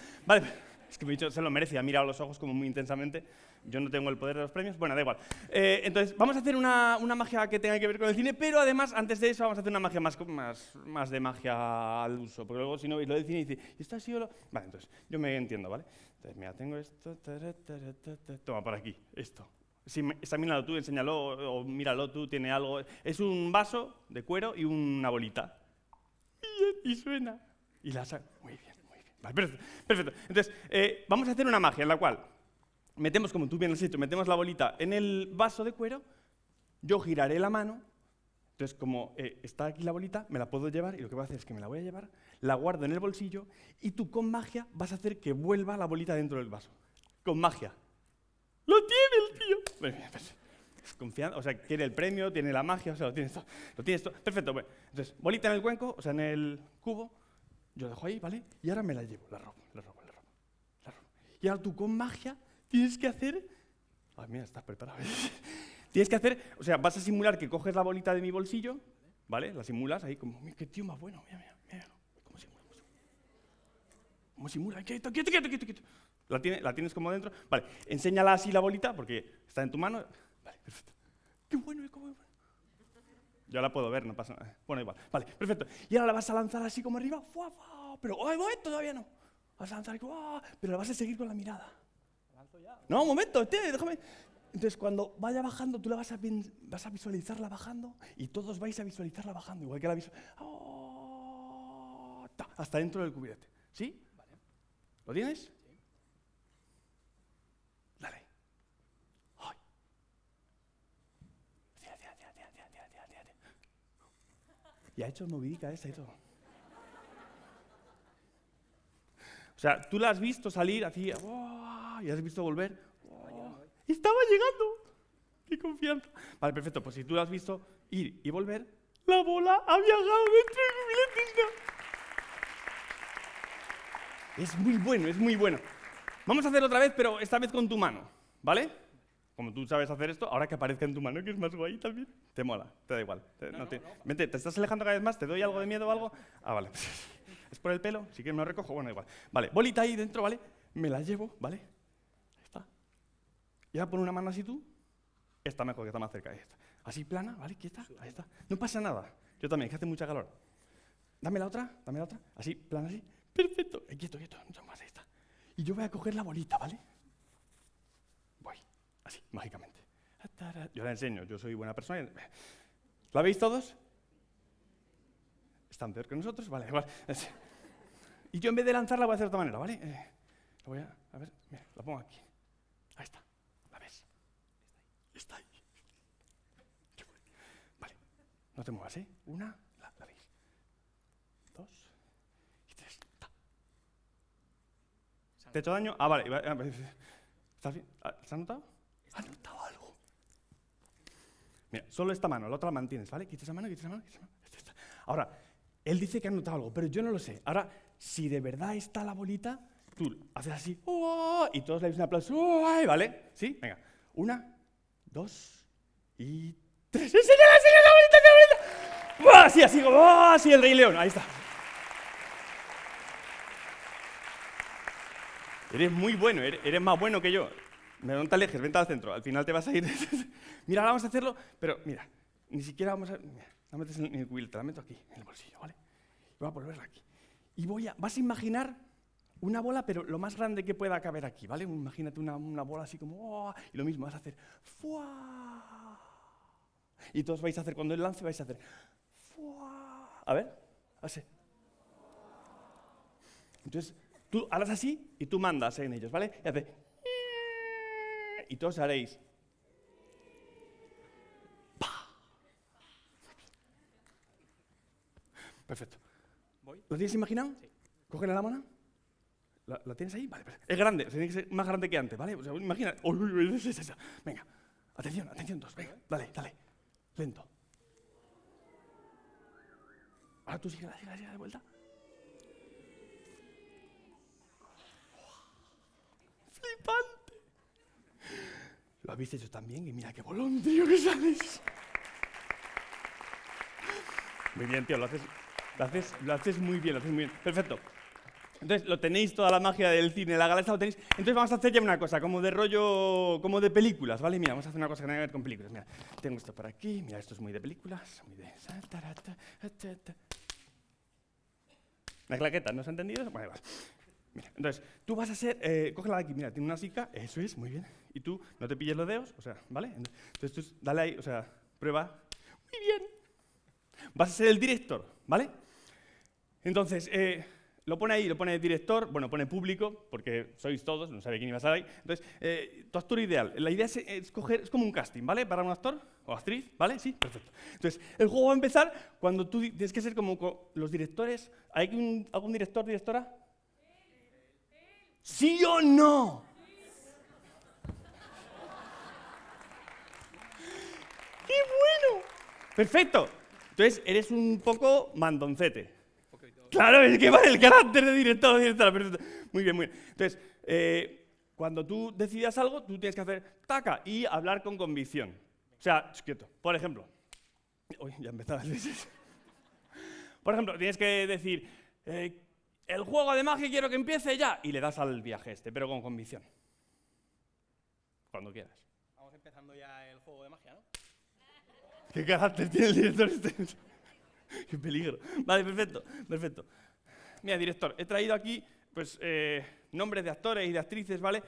Es que me he dicho, se lo merece, ha mirado a los ojos como muy intensamente. Yo no tengo el poder de los premios. Bueno, da igual. Entonces, vamos a hacer una magia que tenga que ver con el cine, pero además, antes de eso, vamos a hacer una magia más de magia al uso. Porque luego, si no veis lo del cine, dice, ¿y esto ha sido lo...? Vale, entonces, yo me entiendo, ¿vale? Entonces, mira, tengo esto... Toma, por aquí, esto. Sí, examínalo tú, enséñalo, o míralo tú, tiene algo... Es un vaso de cuero y una bolita. Y suena. Y la saca... Muy bien. Vale, perfecto. Entonces, vamos a hacer una magia en la cual metemos, como tú bien has dicho, metemos la bolita en el vaso de cuero, yo giraré la mano, entonces como está aquí la bolita, me la puedo llevar y lo que voy a hacer es que me la voy a llevar, la guardo en el bolsillo y tú con magia vas a hacer que vuelva la bolita dentro del vaso. Con magia. ¡Lo tiene el tío! Bueno, es confianza, o sea, quiere el premio, tiene la magia, o sea, lo tienes todo. Perfecto, bueno. Entonces, bolita en el cuenco, o sea, en el cubo, yo dejo ahí, ¿vale? Y ahora me la llevo, la robo. Y ahora tú con magia tienes que hacer... Ay, mira, estás preparado. Tienes que hacer... O sea, vas a simular que coges la bolita de mi bolsillo, ¿vale? La simulas ahí como... Mira, qué tío más bueno, mira. ¿Cómo simula? Quieto. La tienes como dentro. Vale, enséñala así la bolita, porque está en tu mano. Vale, perfecto. Qué bueno. Yo la puedo ver, no pasa nada. Bueno, igual. Vale, perfecto. Y ahora la vas a lanzar así como arriba. Pero, todavía no. Vas a lanzar, pero la vas a seguir con la mirada. ¿La lanzo ya? No, un momento, déjame. Entonces, cuando vaya bajando, tú la vas a visualizarla bajando y todos vais a visualizarla bajando, igual que la hasta dentro del cubierto. ¿Sí? Vale. ¿Lo tienes? Sí. Dale. Ay. Y ha hecho movidica esa y todo. O sea, tú la has visto salir así, y has visto volver. ¡Estaba llegando! ¡Qué confianza! Vale, perfecto. Pues si tú la has visto ir y volver, la bola ha viajado dentro del jubilete. Es muy bueno. Vamos a hacer otra vez, pero esta vez con tu mano, ¿vale? Como tú sabes hacer esto, ahora que aparezca en tu mano, que es más guay también. Te mola, te da igual. Vente, ¿te estás alejando cada vez más? ¿Te doy algo de miedo o algo? Ah, vale. ¿Es por el pelo? Si quieres me lo recojo, bueno, igual. Vale, bolita ahí dentro, ¿vale? Me la llevo, ¿vale? Ahí está. Y ahora pon una mano así tú. Está mejor, que está más cerca. Ahí está. Así plana, ¿vale? Quieta, ahí está. No pasa nada. Yo también, que hace mucha calor. Dame la otra. Así, plana así. Perfecto. Quieto, no más, ahí está. Y yo voy a coger la bolita, ¿vale? Voy, así, mágicamente. Yo la enseño, yo soy buena persona. ¿La veis todos? ¿Están peor que nosotros? Vale, igual. Y yo en vez de lanzarla voy a hacer de otra manera, ¿vale? La voy a ver, mira, la pongo aquí. Ahí está, ¿la ves? Está ahí. Qué bueno. Vale, no te muevas, ¿eh? Una, la veis. 2 y 3. ¿Te he hecho daño? Ah, vale. ¿Estás bien? ¿Has notado? ¿Has notado algo? Mira, solo esta mano, la otra la mantienes, ¿vale? Quita esa mano, quita esa mano, quita esa mano. Esta. Ahora, él dice que ha notado algo, pero yo no lo sé. Ahora, si de verdad está la bolita, tú haces así, ¡oh! Y todos le dais un aplauso, ¡oh! ¿Vale? ¿Sí? Venga. 1, 2 y 3. ¡Enséñala la bolita, la bolita! ¡Buah! Sí, así como, ¡oh! Sí, el Rey León, ahí está. Eres muy bueno, eres más bueno que yo. No te alejes, vente al centro, al final te vas a ir. Mira, ahora vamos a hacerlo, pero mira, ni siquiera vamos a... Mira, la metes en el quilt, la meto aquí, en el bolsillo, ¿vale? Y voy a volverla aquí. Y vas a imaginar una bola, pero lo más grande que pueda caber aquí, ¿vale? Imagínate una bola así como... ¡oh! Y lo mismo, vas a hacer... ¡fua! Y todos vais a hacer, cuando él lance, vais a hacer... ¡fua! A ver, así. Entonces, tú harás así y tú mandas en ellos, ¿vale? Y hace... y todos haréis... ¡pa! Perfecto. ¿Lo tienes imaginado? Sí. Cógele la mano. ¿La tienes ahí? Vale, es grande, tiene que ser más grande que antes, ¿vale? O sea, imagina. Venga, atención todos, venga, dale, lento. Ahora tú sigue de vuelta. ¡Flipante! Lo habéis hecho tan bien y mira qué bolón, tío, que sales. Muy bien, tío, lo haces muy bien, Perfecto. Entonces, lo tenéis, toda la magia del cine, la gala esta lo tenéis. Entonces vamos a hacer ya una cosa, como de rollo, como de películas, ¿vale? Mira, vamos a hacer una cosa que tiene que ver con películas. Mira, tengo esto por aquí, mira, esto es muy de películas, muy de... ¿La claqueta? ¿No has entendido? Vale, vale. Mira, entonces, tú vas a ser, cógela de aquí, mira, tiene una sica, eso es, muy bien. Y tú, no te pilles los dedos, o sea, ¿vale? Entonces tú, dale ahí, o sea, prueba. Muy bien. Vas a ser el director, ¿vale? Entonces, lo pone ahí, lo pone director, bueno, pone público, porque sois todos, no sabía quién iba a estar ahí. Entonces, tu actor ideal. La idea es escoger, es como un casting, ¿vale? Para un actor o actriz, ¿vale? Sí, perfecto. Entonces, el juego va a empezar cuando tú tienes que ser como los directores. ¿Hay algún director, directora? ¿Sí o no? ¡Qué bueno! Perfecto. Entonces, eres un poco mandoncete. Claro, es que vale el carácter de director, directora. Perfecto. Muy bien, muy bien. Entonces, cuando tú decidas algo, tú tienes que hacer taca y hablar con convicción. O sea, quieto. Por ejemplo, uy, ya empezaba. Por ejemplo, tienes que decir, el juego de magia quiero que empiece ya. Y le das al viaje este, pero con convicción. Cuando quieras. Vamos empezando ya el juego de magia, ¿no? ¿Qué carácter tiene el director este? ¡Qué peligro! Vale, perfecto. Mira, director, he traído aquí, pues, nombres de actores y de actrices, ¿vale?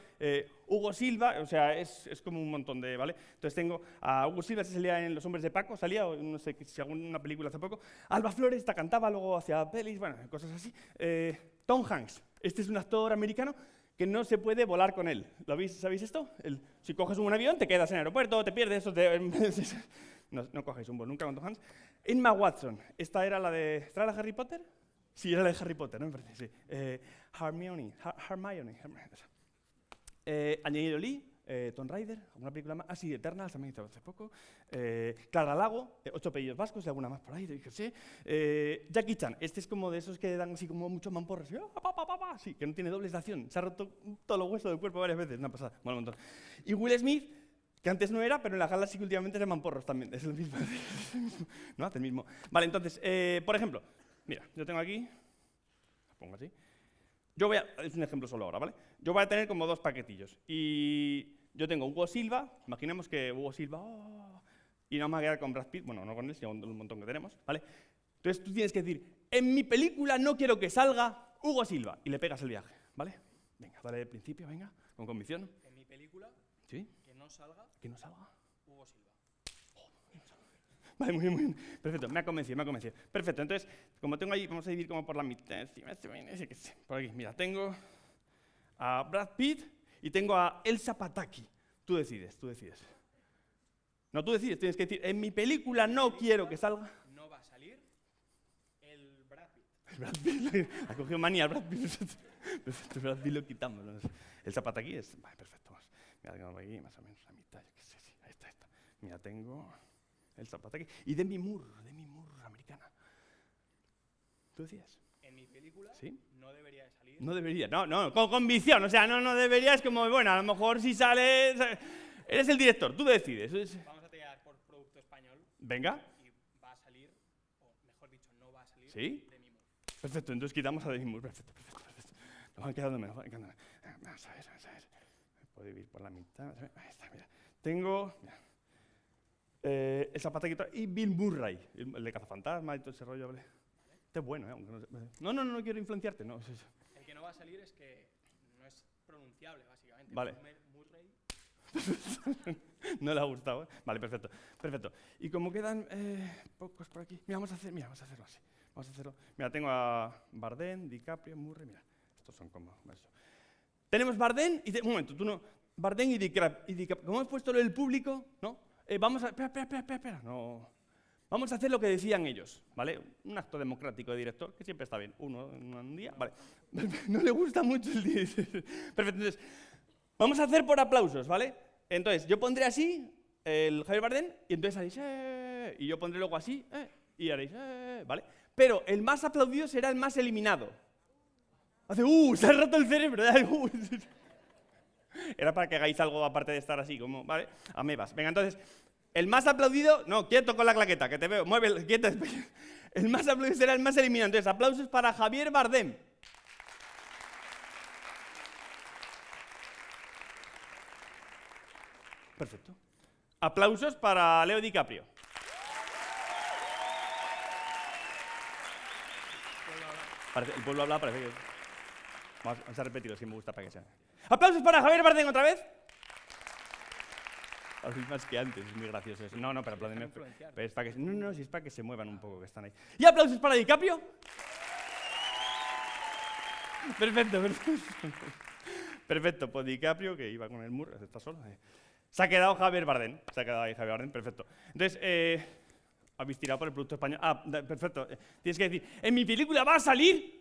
Hugo Silva, o sea, es como un montón de, ¿vale? Entonces tengo a Hugo Silva, se salía en Los Hombres de Paco, salía, no sé si alguna película hace poco. Alba Flores, esta cantaba, luego hacía pelis, bueno, cosas así. Tom Hanks, este es un actor americano que no se puede volar con él. ¿Sabéis esto? Si coges un avión, te quedas en el aeropuerto, te pierdes, no cojáis un vuelo nunca con Tom Hanks. Emma Watson, esta era la de... ¿Esta era la de Harry Potter? Sí, era la de Harry Potter, ¿no? Sí. Hermione. Angelina Jolie, Tomb Raider, alguna película más. Ah, sí, Eternals, también hizo hace poco. Clara Lago, 8 apellidos vascos, y alguna más por ahí, dije, sí. Jackie Chan, este es como de esos que dan así como muchos mamporros. Sí, que no tiene dobles de acción. Se ha roto todos los huesos del cuerpo varias veces, una pasada, bueno, un montón. Y Will Smith, que antes no era, pero en la gala sí que últimamente se mamporros también. Es el mismo. No hace el mismo. Vale, entonces, por ejemplo, mira, yo tengo aquí, lo pongo así. Es un ejemplo solo ahora, ¿vale? Yo voy a tener como 2 paquetillos. Y yo tengo Hugo Silva, imaginemos que Hugo Silva, y no me voy a quedar con Brad Pitt, bueno, no con él, sino con un montón que tenemos, ¿vale? Entonces tú tienes que decir, en mi película no quiero que salga Hugo Silva, y le pegas el viaje, ¿vale? Venga, dale de principio, venga, con convicción. En mi película, ¿sí? que no salga Hugo Silva. Vale, muy bien. Perfecto, me ha convencido. Perfecto, entonces, como tengo ahí, vamos a dividir como por la mitad. Por aquí, mira, tengo a Brad Pitt y tengo a Elsa Pataky. Tú decides. No, tú decides, tienes que decir, en mi película no quiero que salga. No va a salir el Brad Pitt. Brad Pitt, ha cogido manía al Brad Pitt. Perfecto, Brad Pitt lo quitamos. ¿No? El zapato aquí es... Vale, perfecto. Mira, tengo aquí más o menos la mitad. Yo qué sé, sí, ahí está. Mira, tengo el zapato aquí. Y Demi Moore, americana. ¿Tú decías? En mi película ¿Sí? no debería de salir. No debería, no, con convicción. O sea, no debería, es como, bueno, a lo mejor si sale... Eres el director, tú decides. Vamos a tirar por producto español. Venga. Y va a salir, o mejor dicho, no va a salir ¿Sí? Demi Moore. Perfecto, entonces quitamos a Demi Moore. Perfecto. Nos van quedando menos. Vamos a ver. Puedo ir por la mitad. Ahí está, mira. Tengo el zapato y Bill Murray, el de Cazafantasmas y todo ese rollo. ¿Vale? Este es bueno, ¿eh? Aunque no quiero influenciarte. No. El que no va a salir es que no es pronunciable, básicamente. Vale. Murray. No le ha gustado, ¿eh? Vale, perfecto. Y como quedan pocos por aquí, vamos a hacerlo así. Vamos a hacerlo. Mira, tengo a Bardem, DiCaprio, Murray, mira. Estos son como eso. Tenemos Bardem y... un momento, tú no... Bardem y DiCaprio. Como hemos puesto lo del público, ¿no? Vamos a... Espera. No... Vamos a hacer lo que decían ellos, ¿vale? Un acto democrático de director, que siempre está bien. Uno en un día, vale. No le gusta mucho el día. Perfecto, entonces... Vamos a hacer por aplausos, ¿vale? Entonces, yo pondré así el Javier Bardem y entonces haréis y yo pondré luego así y haréis ¿vale? Pero el más aplaudido será el más eliminado. Hace se ha roto el cerebro. Era para que hagáis algo aparte de estar así, como, ¿vale? Amebas. Venga, entonces, el más aplaudido... No, quieto con la claqueta, que te veo. Mueve, quieto. El más aplaudido será el más eliminado. Entonces, aplausos para Javier Bardem. Perfecto. Aplausos para Leo DiCaprio. El pueblo habla, parece que... Vamos a repetirlo, si me gusta para que sea. ¡Aplausos para Javier Bardem otra vez! Así más que antes, es muy gracioso eso. No, pero aplaudime. Pero es para que... No, si es para que se muevan un poco, que están ahí. ¿Y aplausos para DiCaprio? Perfecto. Perfecto, pues DiCaprio, que iba con el muro, está solo. Se ha quedado Javier Bardem. Perfecto. Entonces, habéis tirado por el producto español. Perfecto. Tienes que decir, en mi película va a salir.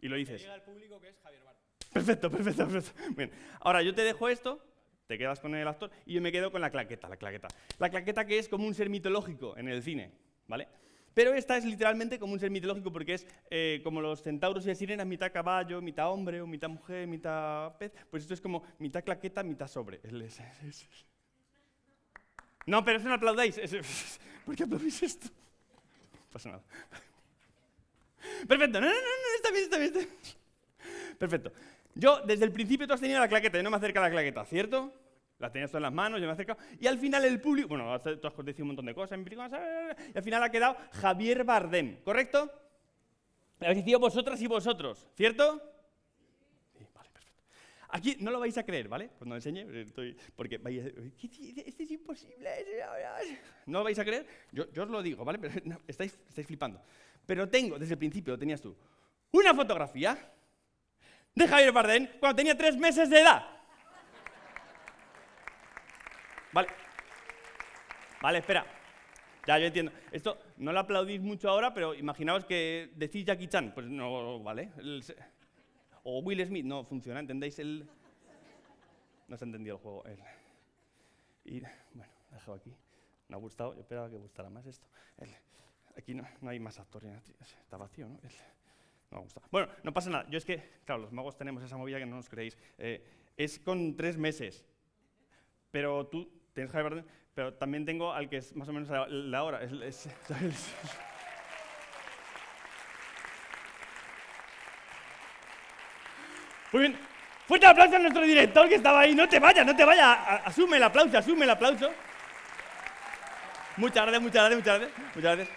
Y lo dices. Llega al público que es Javier Bardem. Perfecto. Bien. Ahora, yo te dejo esto, te quedas con el actor, y yo me quedo con la claqueta. La claqueta que es como un ser mitológico en el cine, ¿vale? Pero esta es literalmente como un ser mitológico porque es como los centauros y las sirenas, mitad caballo, mitad hombre, o mitad mujer, mitad pez. Pues esto es como mitad claqueta, mitad sobre. No, pero eso no aplaudáis. ¿Por qué aplaudís esto? No pasa nada. Perfecto. No, está bien. Perfecto. Yo, desde el principio tú has tenido la claqueta, yo no me acerco a la claqueta, ¿cierto? La tenías tú en las manos, yo me he acercado. Y al final el público... Bueno, tú has decidido un montón de cosas, y al final ha quedado Javier Bardem, ¿correcto? Lo habéis decidido vosotras y vosotros, ¿cierto? Sí, vale, perfecto. Aquí no lo vais a creer, ¿vale? Cuando enseñe, porque vais a decir, este es imposible. No lo vais a creer, yo os lo digo, ¿vale? Pero no, estáis flipando. Pero tengo, desde el principio, lo tenías tú, una fotografía de Javier Bardem cuando tenía 3 meses de edad. Vale, espera. Ya, yo entiendo. Esto no lo aplaudís mucho ahora, pero imaginaos que decís Jackie Chan. Pues no, ¿vale? O Will Smith, no funciona, ¿entendéis? No se ha entendido el juego. Y, bueno, lo dejo aquí. Me ha gustado, yo esperaba que gustara más esto. Aquí no hay más actores, está vacío, ¿no? No me ha gustado. Bueno, no pasa nada. Yo es que, claro, los magos tenemos esa movida que no nos creéis. Es con 3 meses. Pero tú tienes Javier Bardem, pero también tengo al que es más o menos la hora. ¿Sabes? Muy bien. Fuerte aplauso a nuestro director que estaba ahí. No te vayas. Asume el aplauso. Muchas gracias.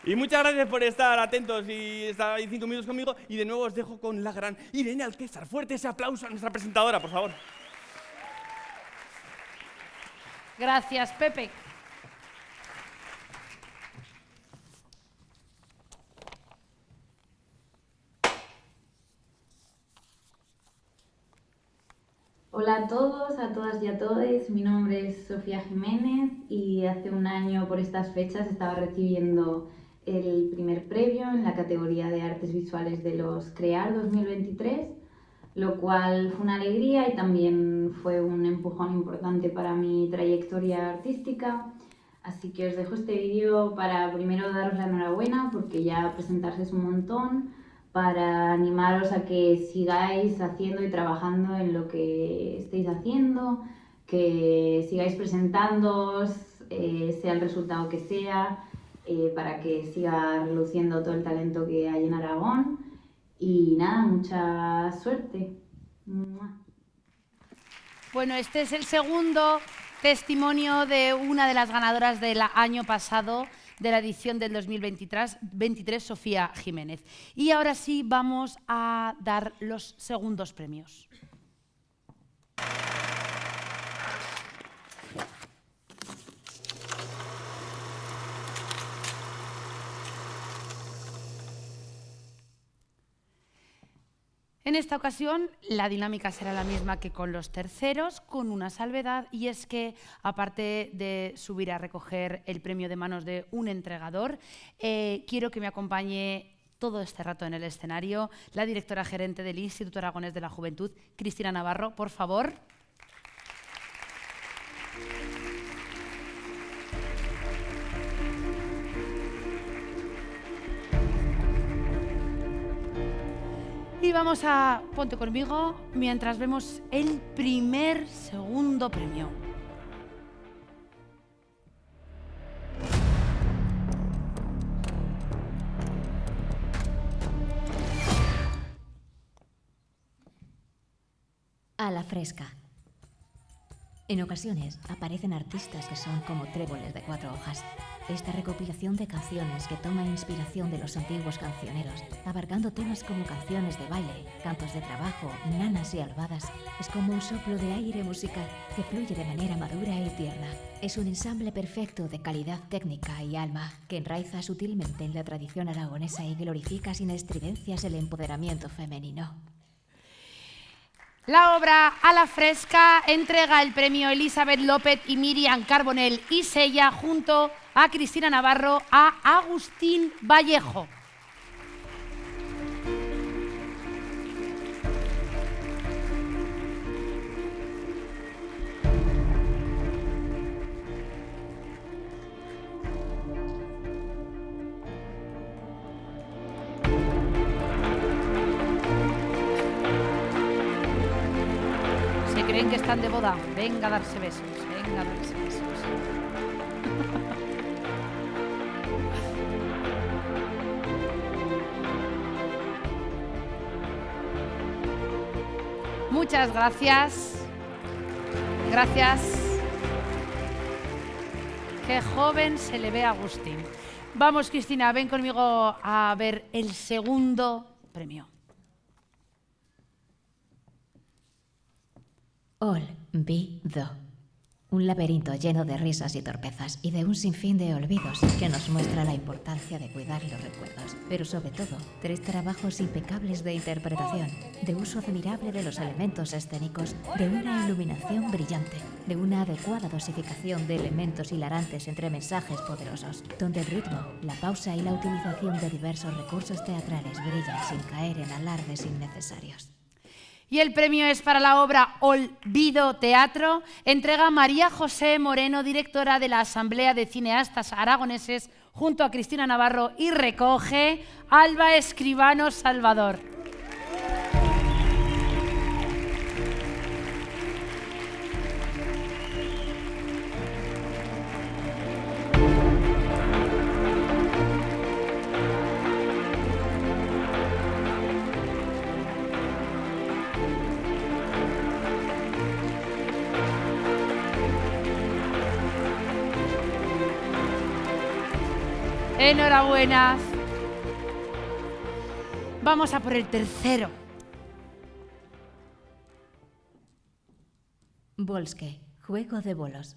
Y muchas gracias por estar atentos y estar ahí 5 minutos conmigo. Y de nuevo os dejo con la gran Irene Alquésar. Fuerte ese aplauso a nuestra presentadora, por favor. Gracias, Pepe. Hola a todos, a todas y a todos. Mi nombre es Sofía Jiménez y hace un año por estas fechas estaba recibiendo el primer premio en la categoría de Artes Visuales de los CREAR 2023, lo cual fue una alegría y también fue un empujón importante para mi trayectoria artística. Así que os dejo este vídeo para primero daros la enhorabuena, porque ya presentarse es un montón, para animaros a que sigáis haciendo y trabajando en lo que estéis haciendo, que sigáis presentándoos, sea el resultado que sea, para que siga reluciendo todo el talento que hay en Aragón. Y nada, mucha suerte. Bueno, este es el segundo testimonio de una de las ganadoras del año pasado de la edición del 2023, Sofía Jiménez. Y ahora sí vamos a dar los segundos premios. En esta ocasión la dinámica será la misma que con los terceros, con una salvedad, y es que aparte de subir a recoger el premio de manos de un entregador, quiero que me acompañe todo este rato en el escenario la directora gerente del Instituto Aragonés de la Juventud, Cristina Navarro, por favor. Y vamos a, ponte conmigo, mientras vemos el segundo premio. A la fresca. En ocasiones aparecen artistas que son como tréboles de 4 hojas. Esta recopilación de canciones que toma inspiración de los antiguos cancioneros, abarcando temas como canciones de baile, cantos de trabajo, nanas y albadas, es como un soplo de aire musical que fluye de manera madura y tierna. Es un ensamble perfecto de calidad técnica y alma que enraiza sutilmente en la tradición aragonesa y glorifica sin estridencias el empoderamiento femenino. La obra A la Fresca entrega el premio Elizabeth López y Miriam Carbonell y Sella junto a Cristina Navarro a Agustín Vallejo. ¿Se creen que están de boda? Venga a darse besos, venga a darse besos. Muchas gracias. Gracias. Qué joven se le ve a Agustín. Vamos, Cristina, ven conmigo a ver el segundo premio. Olvido. Un laberinto lleno de risas y torpezas y de un sinfín de olvidos que nos muestra la importancia de cuidar los recuerdos. Pero sobre todo, 3 trabajos impecables de interpretación, de uso admirable de los elementos escénicos, de una iluminación brillante, de una adecuada dosificación de elementos hilarantes entre mensajes poderosos, donde el ritmo, la pausa y la utilización de diversos recursos teatrales brillan sin caer en alardes innecesarios. Y el premio es para la obra Olvido Teatro. Entrega María José Moreno, directora de la Asamblea de Cineastas Aragoneses, junto a Cristina Navarro, y recoge Alba Escribano Salvador. Enhorabuena. Vamos a por el tercero. Bolske, juego de bolos.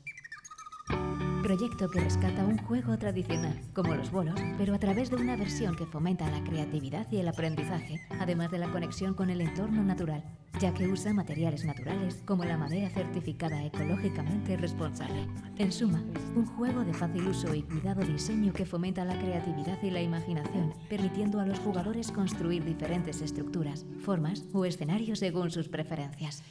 Proyecto que rescata un juego tradicional, como los bolos, pero a través de una versión que fomenta la creatividad y el aprendizaje, además de la conexión con el entorno natural, ya que usa materiales naturales como la madera certificada ecológicamente responsable. En suma, un juego de fácil uso y cuidado diseño que fomenta la creatividad y la imaginación, permitiendo a los jugadores construir diferentes estructuras, formas o escenarios según sus preferencias.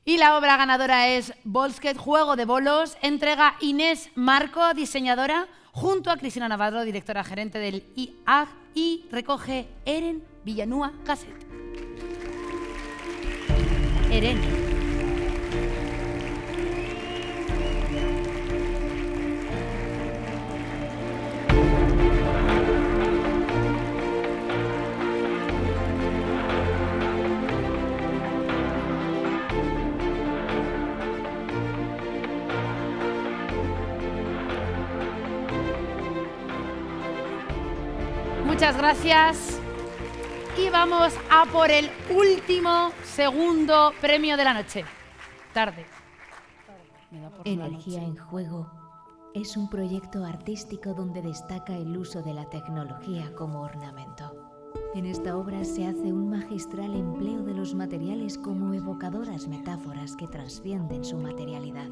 Y la obra ganadora es Bolsket, juego de bolos, entrega Inés Marco, diseñadora, junto a Cristina Navarro, directora gerente del IAG, y recoge Eren Villanúa Gasset. Eren. Muchas gracias. Y vamos a por el último, segundo premio de la noche. Tarde. Energía en Juego es un proyecto artístico donde destaca el uso de la tecnología como ornamento. En esta obra se hace un magistral empleo de los materiales como evocadoras metáforas que trascienden su materialidad.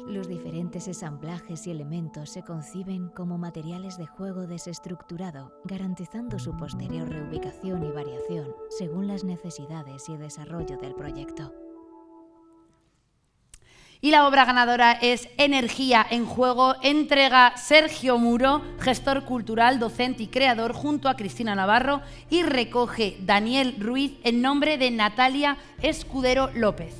Los diferentes ensamblajes y elementos se conciben como materiales de juego desestructurado, garantizando su posterior reubicación y variación según las necesidades y desarrollo del proyecto. Y la obra ganadora es Energía en Juego, entrega Sergio Muro, gestor cultural, docente y creador, junto a Cristina Navarro, y recoge Daniel Ruiz en nombre de Natalia Escudero López.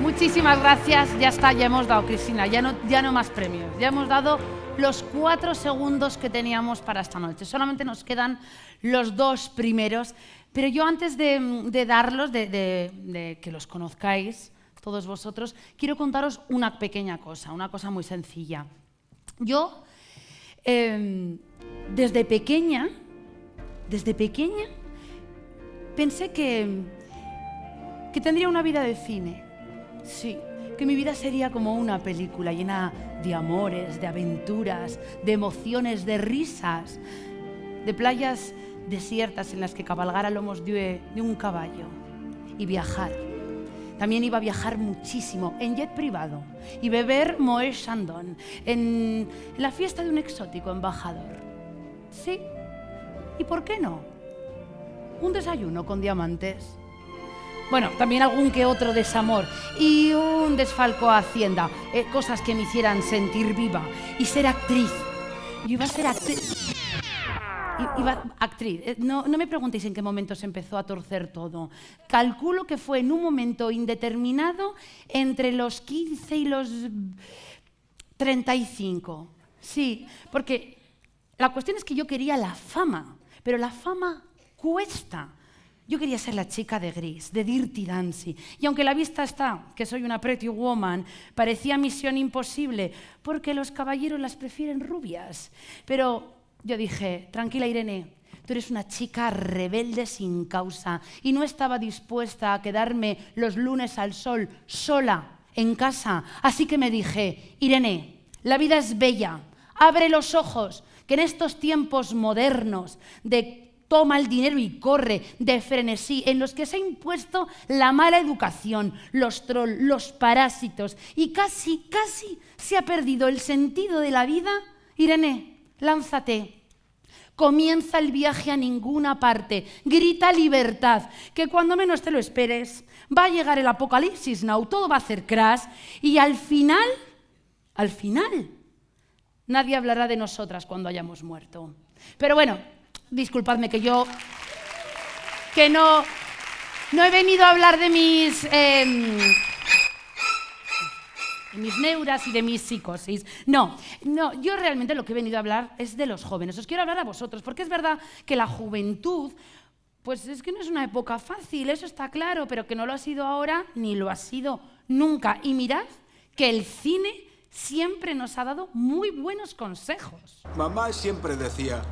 Muchísimas gracias, ya está, ya hemos dado, Cristina, ya no más premios, ya hemos dado los 4 segundos que teníamos para esta noche, solamente nos quedan los 2 primeros, pero yo antes de darlos, de que los conozcáis todos vosotros, quiero contaros una pequeña cosa, una cosa muy sencilla. Yo, desde pequeña, pensé que tendría una vida de cine. Sí, que mi vida sería como una película llena de amores, de aventuras, de emociones, de risas, de playas desiertas en las que cabalgar a lomos de un caballo y viajar. También iba a viajar muchísimo en jet privado y beber Moet Chandon en la fiesta de un exótico embajador. Sí, ¿y por qué no? Un desayuno con diamantes. Bueno, también algún que otro desamor y un desfalco a Hacienda, cosas que me hicieran sentir viva y ser actriz. Yo iba a ser actriz. No me preguntéis en qué momento se empezó a torcer todo. Calculo que fue en un momento indeterminado entre los 15 y los 35. Sí, porque la cuestión es que yo quería la fama, pero la fama cuesta. Yo quería ser la chica de gris, de Dirty Dancing. Y aunque la vista está, que soy una pretty woman, parecía misión imposible, porque los caballeros las prefieren rubias. Pero yo dije, tranquila Irene, tú eres una chica rebelde sin causa y no estaba dispuesta a quedarme los lunes al sol sola en casa. Así que me dije, Irene, la vida es bella, abre los ojos, que en estos tiempos modernos de toma el dinero y corre, de frenesí, en los que se ha impuesto la mala educación, los trolls, los parásitos, y casi se ha perdido el sentido de la vida, Irene, lánzate. Comienza el viaje a ninguna parte, grita libertad, que cuando menos te lo esperes, va a llegar el apocalipsis now, todo va a hacer crash, y al final, nadie hablará de nosotras cuando hayamos muerto. Pero bueno, disculpadme que no he venido a hablar de mis de mis neuras y de mis psicosis. No, yo realmente lo que he venido a hablar es de los jóvenes. Os quiero hablar a vosotros, porque es verdad que la juventud, pues es que no es una época fácil, eso está claro, pero que no lo ha sido ahora ni lo ha sido nunca. Y mirad que el cine siempre nos ha dado muy buenos consejos. Mamá siempre decía,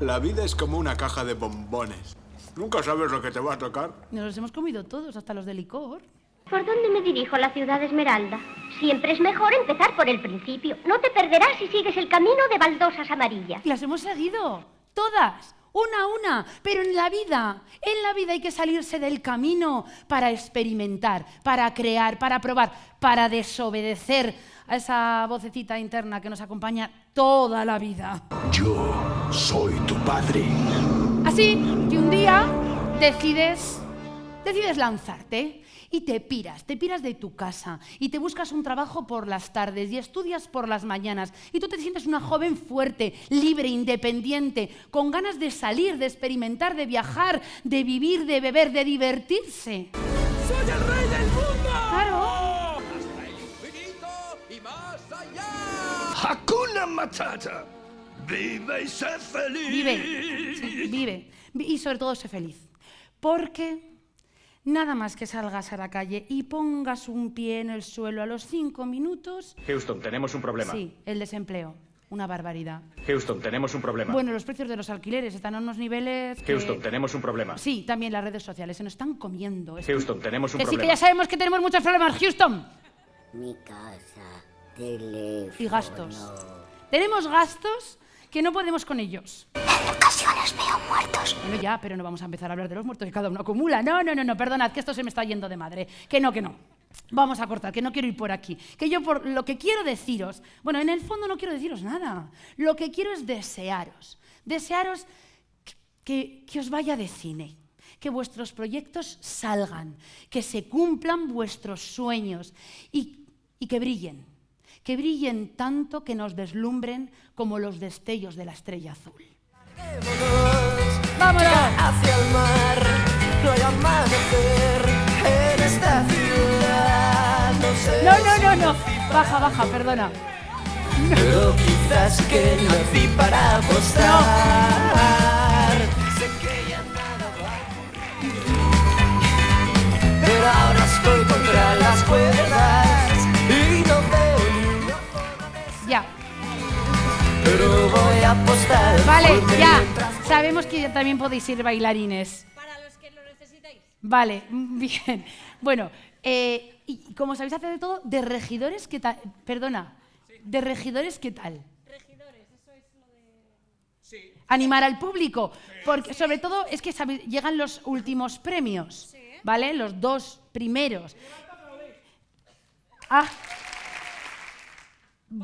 la vida es como una caja de bombones. Nunca sabes lo que te va a tocar. Nos los hemos comido todos, hasta los de licor. ¿Por dónde me dirijo a la ciudad de Esmeralda? Siempre es mejor empezar por el principio. No te perderás si sigues el camino de baldosas amarillas. Las hemos seguido, todas, una a una. Pero en la vida hay que salirse del camino para experimentar, para crear, para probar, para desobedecer a esa vocecita interna que nos acompaña toda la vida. Yo soy tu padre. Así que un día decides lanzarte y te piras de tu casa y te buscas un trabajo por las tardes y estudias por las mañanas y tú te sientes una joven fuerte, libre, independiente, con ganas de salir, de experimentar, de viajar, de vivir, de beber, de divertirse. ¡Soy el rey del mundo! Claro. ¡Hasta el infinito y más allá! ¡Hakuna Matata! ¡Vive y sé feliz! Vive, sí, vive. Y sobre todo sé feliz. Porque nada más que salgas a la calle y pongas un pie en el suelo a los 5 minutos... Houston, tenemos un problema. Sí, el desempleo. Una barbaridad. Houston, tenemos un problema. Bueno, los precios de los alquileres están a unos niveles que... Houston, tenemos un problema. Sí, también las redes sociales se nos están comiendo. Houston, tenemos un que problema. Sí, que ya sabemos que tenemos muchos problemas, Houston. Mi casa, teléfono... Y gastos. Tenemos gastos que no podemos con ellos. En ocasiones veo muertos. Bueno, ya, pero no vamos a empezar a hablar de los muertos que cada uno acumula. No, perdonad, que esto se me está yendo de madre. Que no. Vamos a cortar, que no quiero ir por aquí. Que yo por lo que quiero deciros, bueno, en el fondo no quiero deciros nada. Lo que quiero es desearos que os vaya de cine, que vuestros proyectos salgan, que se cumplan vuestros sueños y que brillen. Que brillen tanto que nos deslumbren como los destellos de la estrella azul. ¡Vámonos! Hacia el mar, no hay amanecer en esta ciudad. No. Baja, perdona. Pero quizás que nací para apostar. Sé que ya nada va a ocurrir. Pero ahora estoy contra las cuerdas y no veo ni una forma de... Ya. Pero voy a apostar. Vale, ya. Sabemos que también podéis ser bailarines. Para los que lo necesitáis. Vale, bien. Bueno, y como sabéis hacer de todo, de regidores, ¿qué tal? Perdona, ¿de regidores qué tal? Regidores, eso es lo de... Sí. Animar al público, porque sobre todo es que llegan los últimos premios, Sí. ¿vale? Los 2 primeros. Ah.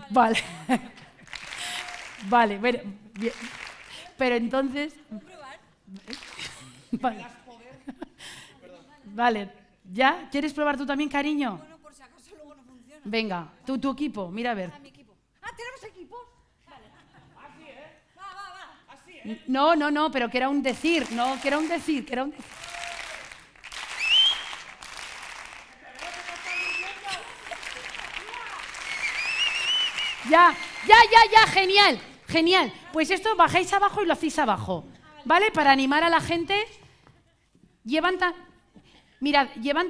Vale. Vale, bueno, bien. Pero entonces... Vale. Vale, ¿ya? ¿Quieres probar tú también, cariño? Bueno, por si acaso luego no funciona. Venga, tu equipo, mira a ver. Mi equipo. ¿tenemos equipo? Vale. Así, ¿eh? Va. Así, ¿eh? No, pero que era un decir, Ya, genial. Pues esto bajáis abajo y lo hacéis abajo, ¿vale? Para animar a la gente. Llevan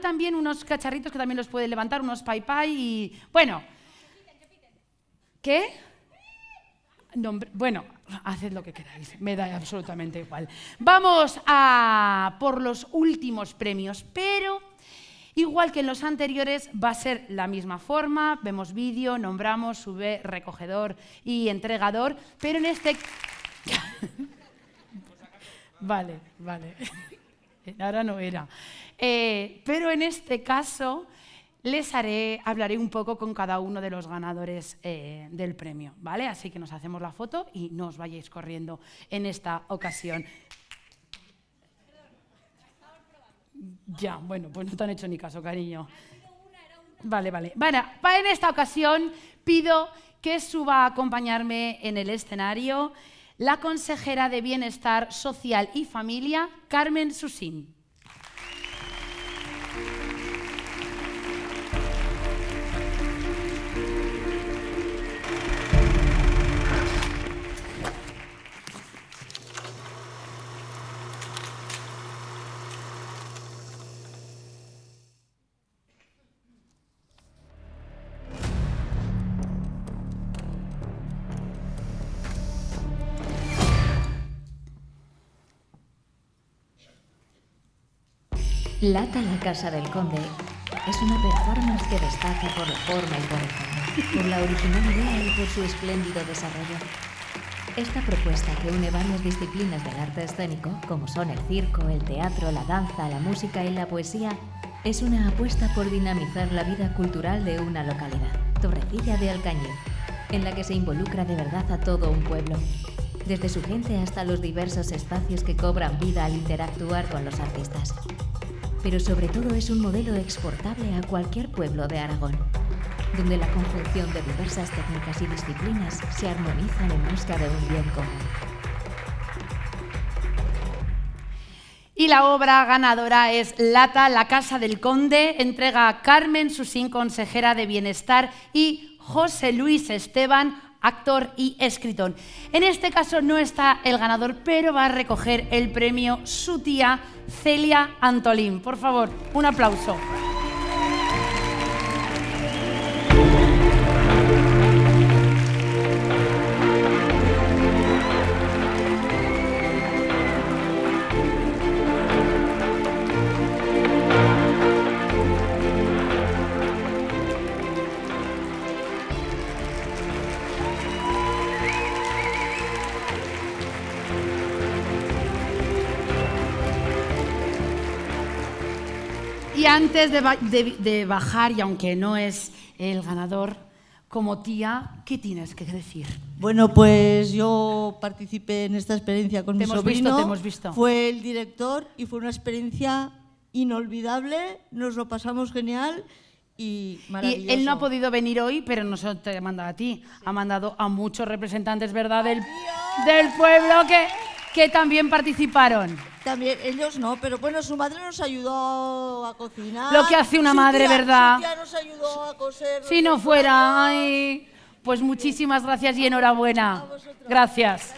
también unos cacharritos que también los pueden levantar, unos pai y... Bueno. ¿Qué? No, bueno, haced lo que queráis, me da absolutamente igual. Vamos a por los últimos premios, pero igual que en los anteriores va a ser la misma forma, vemos vídeo, nombramos, sube, recogedor y entregador, pero en este... Vale. Ahora no era. Pero en este caso hablaré un poco con cada uno de los ganadores del premio, ¿vale? Así que nos hacemos la foto y no os vayáis corriendo en esta ocasión. Ya, bueno, pues no te han hecho ni caso, cariño. Vale. Bueno, en esta ocasión pido que suba a acompañarme en el escenario la consejera de Bienestar Social y Familia, Carmen Susín. Lata la Casa del Conde es una performance que destaca por la forma y por el fondo, por la original idea y por su espléndido desarrollo. Esta propuesta, que une varias disciplinas del arte escénico, como son el circo, el teatro, la danza, la música y la poesía, es una apuesta por dinamizar la vida cultural de una localidad, Torrecilla de Alcañiz, en la que se involucra de verdad a todo un pueblo, desde su gente hasta los diversos espacios que cobran vida al interactuar con los artistas. Pero sobre todo es un modelo exportable a cualquier pueblo de Aragón, donde la conjunción de diversas técnicas y disciplinas se armonizan en busca de un bien común. Y la obra ganadora es Lata, la Casa del Conde, entrega Carmen Susín, consejera de Bienestar, y José Luis Esteban, actor y escritor. En este caso no está el ganador, pero va a recoger el premio su tía Celia Antolín. Por favor, un aplauso. Y antes de bajar, y aunque no es el ganador, como tía, ¿qué tienes que decir? Bueno, pues yo participé en esta experiencia con mi sobrino. Te hemos visto. Fue el director y fue una experiencia inolvidable, nos lo pasamos genial y maravilloso. Y él no ha podido venir hoy, pero no solo te ha mandado a ti, ha mandado a muchos representantes, ¿verdad?, del pueblo que también participaron. También, ellos no, pero bueno, su madre nos ayudó a cocinar. Lo que hace una madre, ¿verdad? Su tía nos ayudó a coser. Si no fuera, ay, pues muchísimas gracias y enhorabuena. Gracias.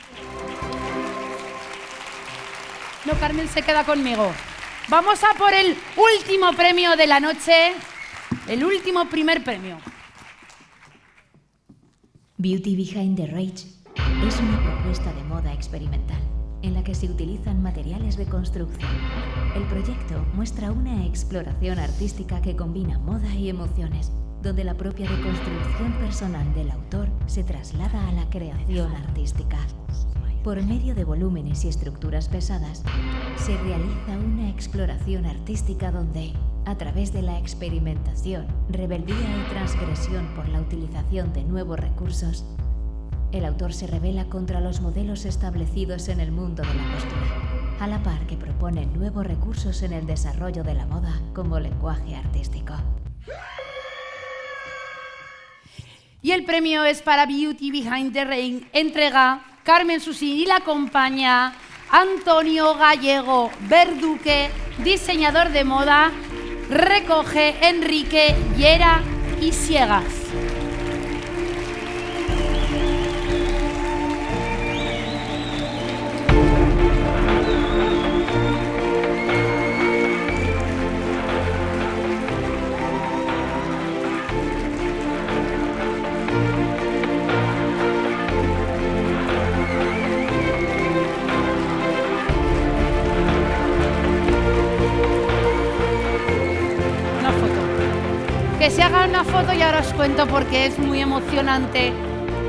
No, Carmen se queda conmigo. Vamos a por el último premio de la noche, el último primer premio. Beauty Behind the Rage es una propuesta de moda experimental en la que se utilizan materiales de construcción. El proyecto muestra una exploración artística que combina moda y emociones, donde la propia deconstrucción personal del autor se traslada a la creación artística. Por medio de volúmenes y estructuras pesadas, se realiza una exploración artística donde, a través de la experimentación, rebeldía y transgresión por la utilización de nuevos recursos, el autor se rebela contra los modelos establecidos en el mundo de la costura, a la par que propone nuevos recursos en el desarrollo de la moda como lenguaje artístico. Y el premio es para Beauty Behind the Rain, entrega Carmen Susín y la acompaña Antonio Gallego Verduque, diseñador de moda, recoge Enrique Llera y Siegas. Que se hagan una foto y ahora os cuento porque es muy emocionante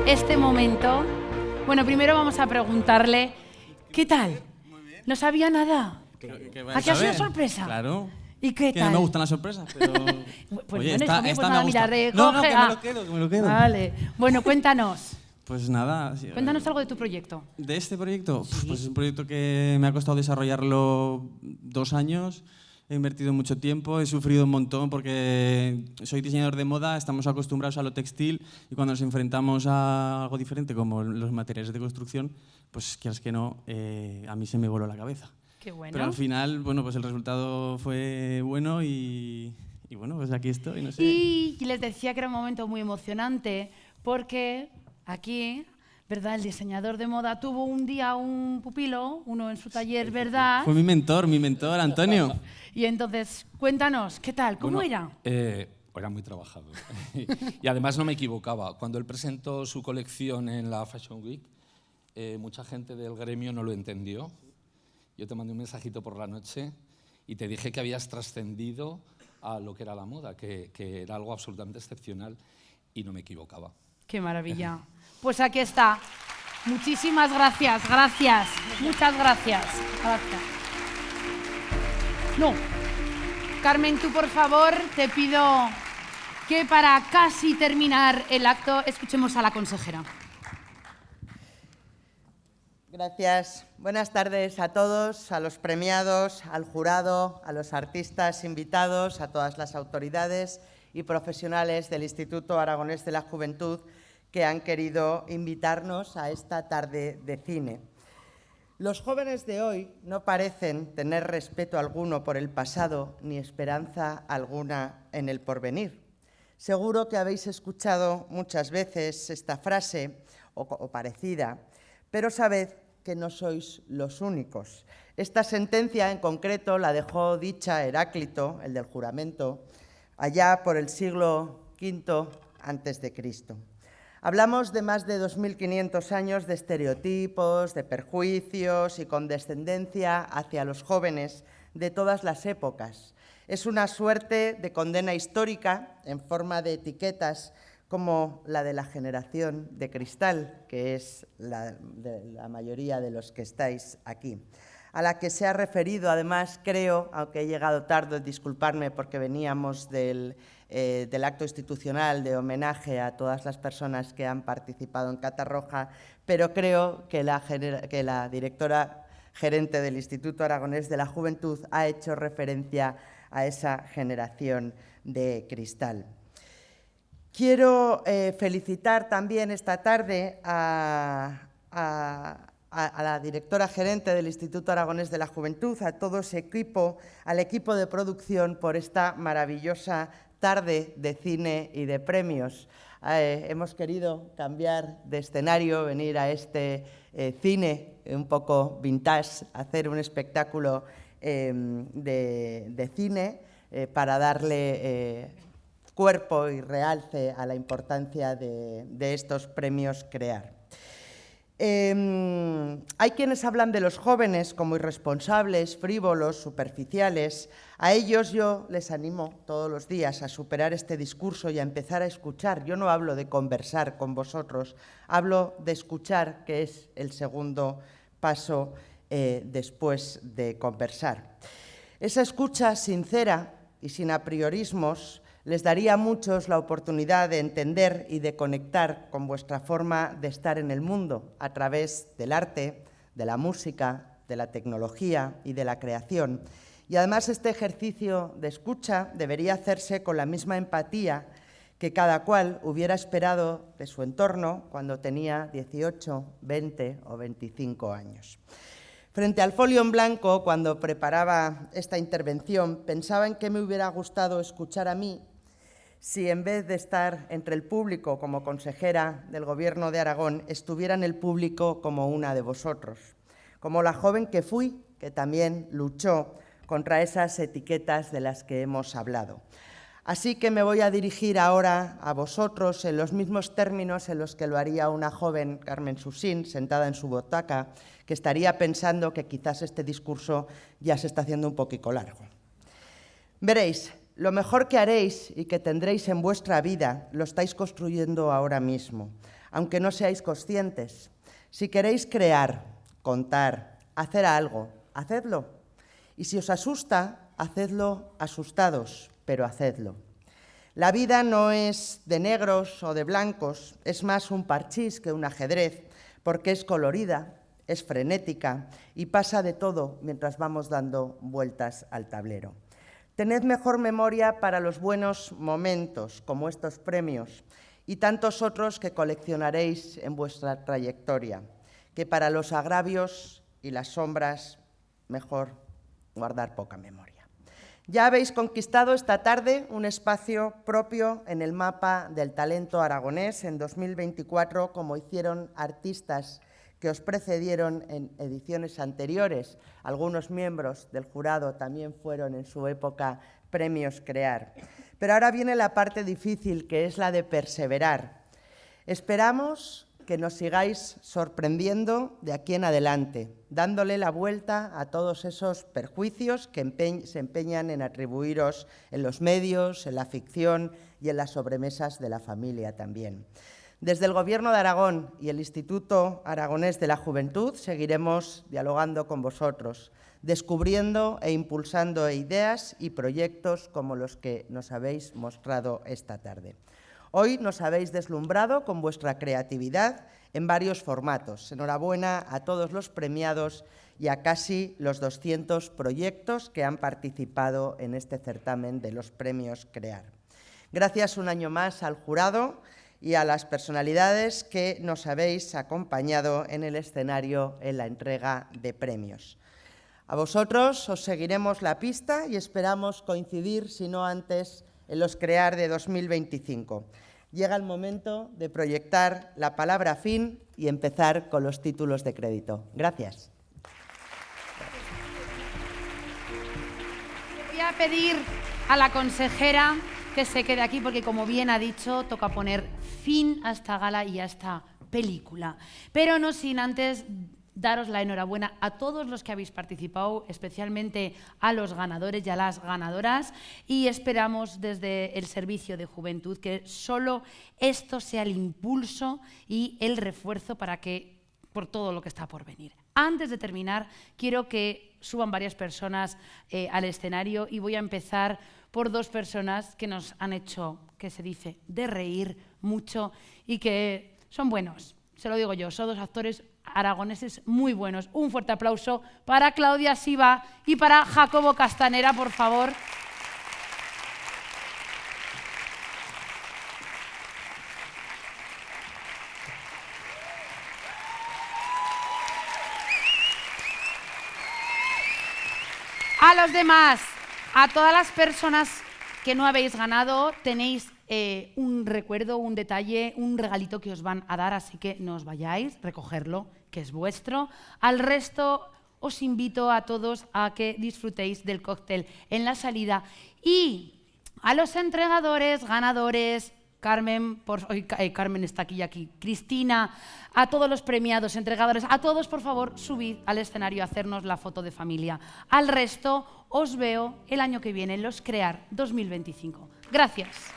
este momento. Bueno, primero vamos a preguntarle, ¿qué tal? ¿No sabía nada? ¿A qué ha sido sorpresa? Claro. ¿Y qué Que tal? no me gustan las sorpresas, pero... Pues Oye, bueno, esta pues me nada, gusta. mira, recoge. No, que me lo quedo. Vale. Bueno, cuéntanos. Pues nada. Sí, Cuéntanos algo de tu proyecto. ¿De este proyecto? Sí. Pues es un proyecto que me ha costado desarrollarlo 2 años. He invertido mucho tiempo, he sufrido un montón porque soy diseñador de moda, estamos acostumbrados a lo textil y cuando nos enfrentamos a algo diferente como los materiales de construcción, pues quieras que no, a mí se me voló la cabeza. Qué bueno. Pero al final, bueno, pues el resultado fue bueno y bueno, pues aquí estoy, no sé. Y les decía que era un momento muy emocionante porque aquí, ¿verdad? El diseñador de moda tuvo un día un pupilo, uno en su taller, ¿verdad? Fue mi mentor, Antonio. Y entonces, cuéntanos, ¿qué tal? ¿Cómo era? Era muy trabajado. Y además no me equivocaba. Cuando él presentó su colección en la Fashion Week, mucha gente del gremio no lo entendió. Yo te mandé un mensajito por la noche Y te dije que habías trascendido a lo que era la moda, que era algo absolutamente excepcional, y no me equivocaba. ¡Qué maravilla! Pues aquí está. Muchísimas gracias, gracias. Muchas gracias. Gracias. No. Carmen, tú por favor, te pido que para casi terminar el acto escuchemos a la consejera. Gracias. Buenas tardes a todos, a los premiados, al jurado, a los artistas invitados, a todas las autoridades y profesionales del Instituto Aragonés de la Juventud que han querido invitarnos a esta tarde de cine. Los jóvenes de hoy no parecen tener respeto alguno por el pasado ni esperanza alguna en el porvenir. Seguro que habéis escuchado muchas veces esta frase o parecida, pero sabed que no sois los únicos. Esta sentencia en concreto la dejó dicha Heráclito, el del juramento, allá por el siglo V a.C. Hablamos de más de 2.500 años de estereotipos, de perjuicios y condescendencia hacia los jóvenes de todas las épocas. Es una suerte de condena histórica en forma de etiquetas como la de la generación de cristal, que es la mayoría de los que estáis aquí, a la que se ha referido, además, creo, aunque he llegado tarde, disculparme porque veníamos del acto institucional de homenaje a todas las personas que han participado en Catarroja, pero creo que la directora gerente del Instituto Aragonés de la Juventud ha hecho referencia a esa generación de cristal. Quiero felicitar también esta tarde a la directora gerente del Instituto Aragonés de la Juventud, a todo ese equipo, al equipo de producción por esta maravillosa tarde de cine y de premios. Hemos querido cambiar de escenario, venir a este cine un poco vintage, hacer un espectáculo de cine para darle cuerpo y realce a la importancia de estos premios CREAR. Hay quienes hablan de los jóvenes como irresponsables, frívolos, superficiales. A ellos yo les animo todos los días a superar este discurso y a empezar a escuchar. Yo no hablo de conversar con vosotros, hablo de escuchar, que es el segundo paso después de conversar. Esa escucha sincera y sin apriorismos les daría a muchos la oportunidad de entender y de conectar con vuestra forma de estar en el mundo a través del arte, de la música, de la tecnología y de la creación. Y además este ejercicio de escucha debería hacerse con la misma empatía que cada cual hubiera esperado de su entorno cuando tenía 18, 20 o 25 años. Frente al folio en blanco, cuando preparaba esta intervención, pensaba en qué me hubiera gustado escuchar a mí si en vez de estar entre el público como consejera del Gobierno de Aragón, estuviera en el público como una de vosotros, como la joven que fui, que también luchó contra esas etiquetas de las que hemos hablado. Así que me voy a dirigir ahora a vosotros en los mismos términos en los que lo haría una joven, Carmen Susín, sentada en su butaca, que estaría pensando que quizás este discurso ya se está haciendo un poquito largo. Veréis, lo mejor que haréis y que tendréis en vuestra vida lo estáis construyendo ahora mismo, aunque no seáis conscientes. Si queréis crear, contar, hacer algo, hacedlo. Y si os asusta, hacedlo asustados, pero hacedlo. La vida no es de negros o de blancos, es más un parchís que un ajedrez, porque es colorida, es frenética y pasa de todo mientras vamos dando vueltas al tablero. Tened mejor memoria para los buenos momentos, como estos premios, y tantos otros que coleccionaréis en vuestra trayectoria, que para los agravios y las sombras, mejor guardar poca memoria. Ya habéis conquistado esta tarde un espacio propio en el mapa del talento aragonés en 2024, como hicieron artistas que os precedieron en ediciones anteriores. Algunos miembros del jurado también fueron en su época premios CREAR. Pero ahora viene la parte difícil, que es la de perseverar. Esperamos que nos sigáis sorprendiendo de aquí en adelante, dándole la vuelta a todos esos perjuicios que se empeñan en atribuiros en los medios, en la ficción y en las sobremesas de la familia también. Desde el Gobierno de Aragón y el Instituto Aragonés de la Juventud seguiremos dialogando con vosotros, descubriendo e impulsando ideas y proyectos como los que nos habéis mostrado esta tarde. Hoy nos habéis deslumbrado con vuestra creatividad en varios formatos. Enhorabuena a todos los premiados y a casi los 200 proyectos que han participado en este certamen de los premios CREAR. Gracias un año más al jurado y a las personalidades que nos habéis acompañado en el escenario en la entrega de premios. A vosotros os seguiremos la pista y esperamos coincidir, si no antes, en los CREAR de 2025. Llega el momento de proyectar la palabra fin y empezar con los títulos de crédito. Gracias. Voy a pedir a la consejera que se quede aquí porque, como bien ha dicho, toca poner fin a esta gala y a esta película. Pero no sin antes daros la enhorabuena a todos los que habéis participado, especialmente a los ganadores y a las ganadoras, y esperamos desde el Servicio de Juventud que solo esto sea el impulso y el refuerzo por todo lo que está por venir. Antes de terminar, quiero que suban varias personas al escenario y voy a empezar por dos personas que nos han hecho, que se dice, de reír mucho y que son buenos. Se lo digo yo, son dos actores aragoneses muy buenos. Un fuerte aplauso para Claudia Siva y para Jacobo Castanera, por favor. A los demás, a todas las personas que no habéis ganado, tenéis un recuerdo, un detalle, un regalito que os van a dar, así que no os vayáis, recogerlo, que es vuestro. Al resto os invito a todos a que disfrutéis del cóctel en la salida. Y a los entregadores, ganadores, Carmen, Carmen está aquí, Cristina, a todos los premiados, entregadores, a todos, por favor, subid al escenario a hacernos la foto de familia. Al resto os veo el año que viene en los CREAR 2025. Gracias.